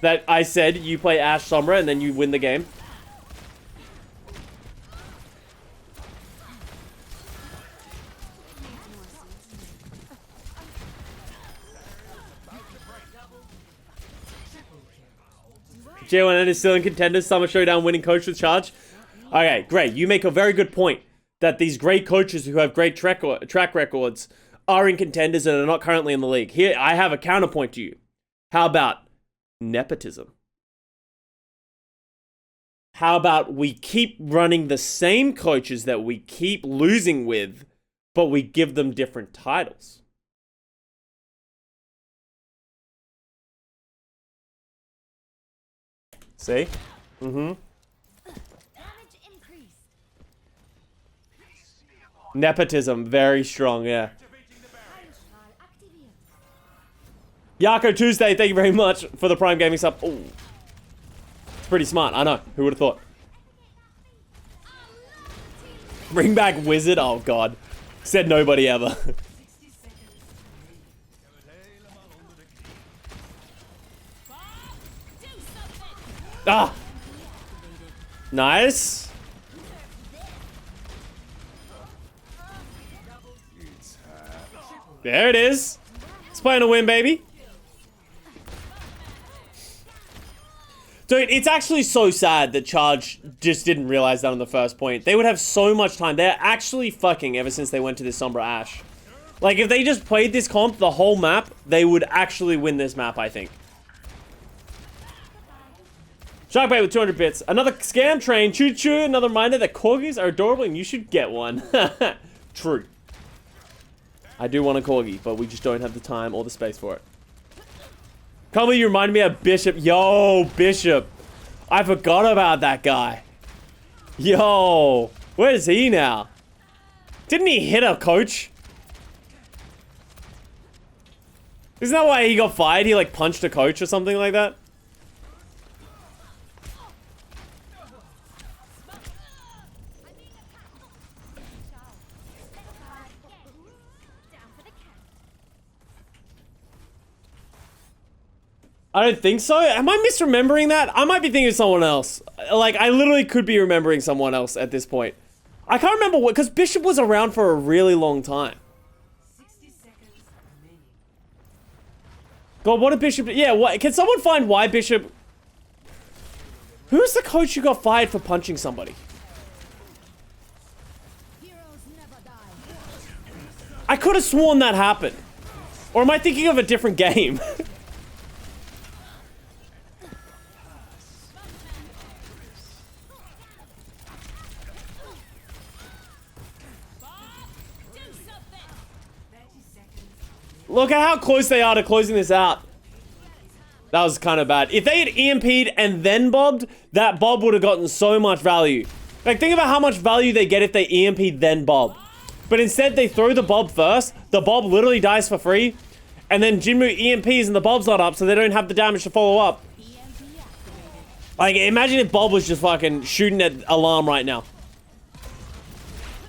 that I said you play Ashe Sombra and then you win the game? J1N is still in contenders. Summer Showdown winning coach with Charge. Okay, great. You make a very good point that these great coaches who have great track records are in contenders and are not currently in the league. Here, I have a counterpoint to you. How about nepotism? How about we keep running the same coaches that we keep losing with, but we give them different titles? See? Mm-hmm. Nepotism, very strong, yeah. Yako Tuesday, thank you very much for the Prime Gaming sub. Ooh. It's pretty smart, I know. Who would have thought? Bring back Wizard? Oh, God. Said nobody ever. Ah! Nice. There it is. It's playing to win, baby. Dude, it's actually so sad that Charge just didn't realize that on the first point. They would have so much time. They're actually fucking ever since they went to this Sombra Ashe. Like, if they just played this comp the whole map, they would actually win this map, I think. Sharkbait with 200 bits. Another scam train. Choo-choo. Another reminder that corgis are adorable and you should get one. True. I do want a corgi, but we just don't have the time or the space for it. Can't believe you reminded me of Bishop. Yo, Bishop. I forgot about that guy. Yo. Where is he now? Didn't he hit a coach? Isn't that why he got fired? He like punched a coach or something like that? I don't think so. Am I misremembering that? I might be thinking of someone else. Like, I literally could be remembering someone else at this point. I can't remember what, because Bishop was around for a really long time. 60 seconds remaining. God, what did Bishop do? Yeah, what? Can someone find why Bishop... Who's the coach who got fired for punching somebody? I could have sworn that happened. Or am I thinking of a different game? Look at how close they are to closing this out. That was kind of bad. If they had EMP'd and then bobbed, that bob would have gotten so much value. Like, think about how much value they get if they EMP'd then bob. But instead, they throw the bob first. The bob literally dies for free. And then Jinmu EMPs and the bob's not up, so they don't have the damage to follow up. Like, imagine if Bob was just fucking shooting at alarm right now.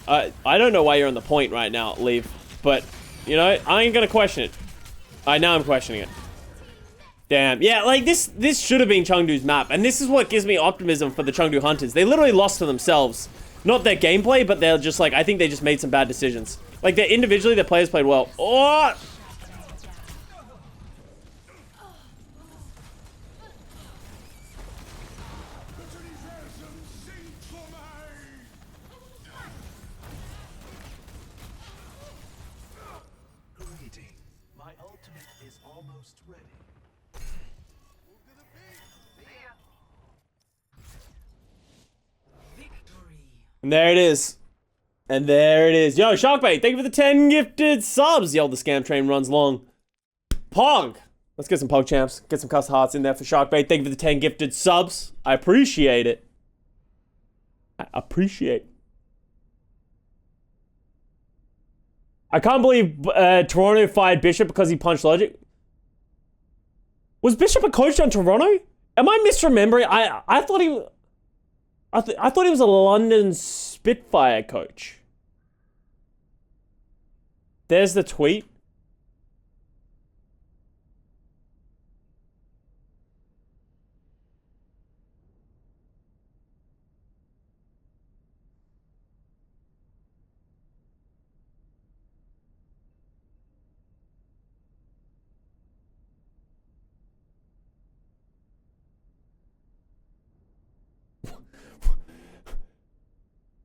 I don't know why you're on the point right now, Leave. But... you know, I ain't gonna question it. Now I'm questioning it. Damn. Yeah, like, this should have been Chengdu's map. And this is what gives me optimism for the Chengdu Hunters. They literally lost to themselves. Not their gameplay, but they're just like, I think they just made some bad decisions. Like, they're individually, their players played well. Oh! My ultimate is almost ready. Victory. And there it is. And there it is. Yo, Sharkbait, thank you for the 10 gifted subs. Yo, the scam train runs long. Pog. Let's get some Pog champs. Get some Custa hearts in there for Sharkbait. Thank you for the 10 gifted subs. I appreciate it. I appreciate. I can't believe Toronto fired Bishop because he punched Logic. Was Bishop a coach on Toronto? Am I misremembering? I thought he... I thought he was a London Spitfire coach. There's the tweet.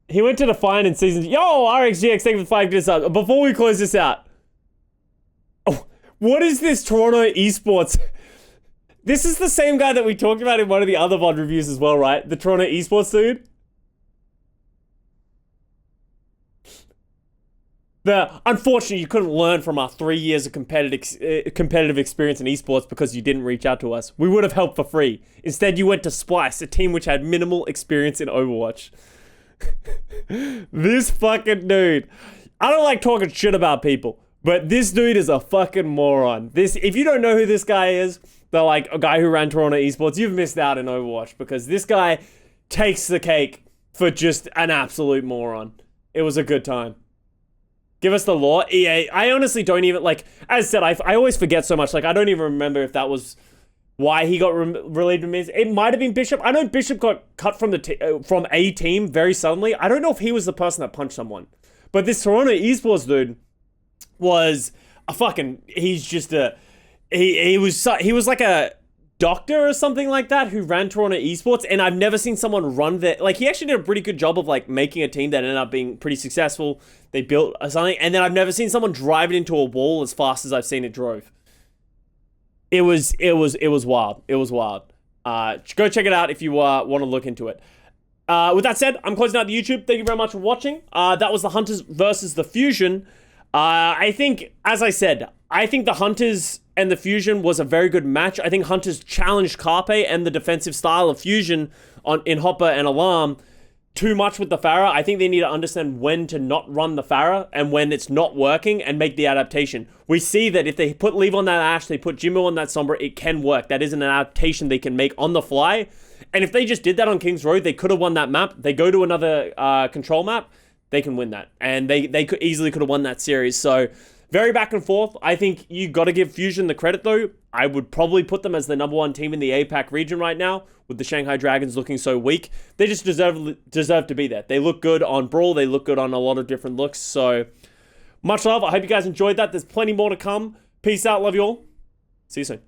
He went to the fine in season. Yo, RxGX, thank you for 5 gifted subs. Before we close this out. Oh, what is this Toronto Esports? This is the same guy that we talked about in one of the other VOD reviews as well, right? The Toronto Esports dude. Unfortunately, you couldn't learn from our 3 years of competitive experience in esports because you didn't reach out to us. We would have helped for free. Instead, you went to Splice, a team which had minimal experience in Overwatch. This fucking dude. I don't like talking shit about people, but this dude is a fucking moron. If you don't know who this guy is, the like a guy who ran Toronto Esports, you've missed out in Overwatch because this guy takes the cake for just an absolute moron. It was a good time. Give us the lore. EA, I honestly don't even, like, as I said, I always forget so much. Like, I don't even remember if that was why he got relieved of Miz. It might have been Bishop. I know Bishop got cut from from a team very suddenly. I don't know if he was the person that punched someone. But this Toronto Esports dude was a fucking, he's just a, he was like a doctor or something like that who ran Toronto Esports, and I've never seen someone run that. Like, he actually did a pretty good job of like making a team that ended up being pretty successful. They built something, and then I've never seen someone drive it into a wall as fast as I've seen it drove. It was wild. It was wild. Go check it out if you want to look into it. With that said, I'm closing out the YouTube. Thank you very much for watching. That was the Hunters versus the Fusion. I think, as I said, I think the Hunters and the Fusion was a very good match. I think Hunters challenged Carpe and the defensive style of Fusion in Hopper and Alarm too much with the Pharah. I think they need to understand when to not run the Pharah and when it's not working and make the adaptation. We see that if they put Leave on that Ashe, they put Jimbo on that Sombra, it can work. That is an adaptation they can make on the fly. And if they just did that on King's Road, they could have won that map. They go to another control map, they can win that. And they could easily could have won that series. So very back and forth. I think you got to give Fusion the credit though. I would probably put them as the #1 team in the APAC region right now, with the Shanghai Dragons looking so weak. They just deserve to be there. They look good on Brawl. They look good on a lot of different looks. So much love. I hope you guys enjoyed that. There's plenty more to come. Peace out. Love you all. See you soon.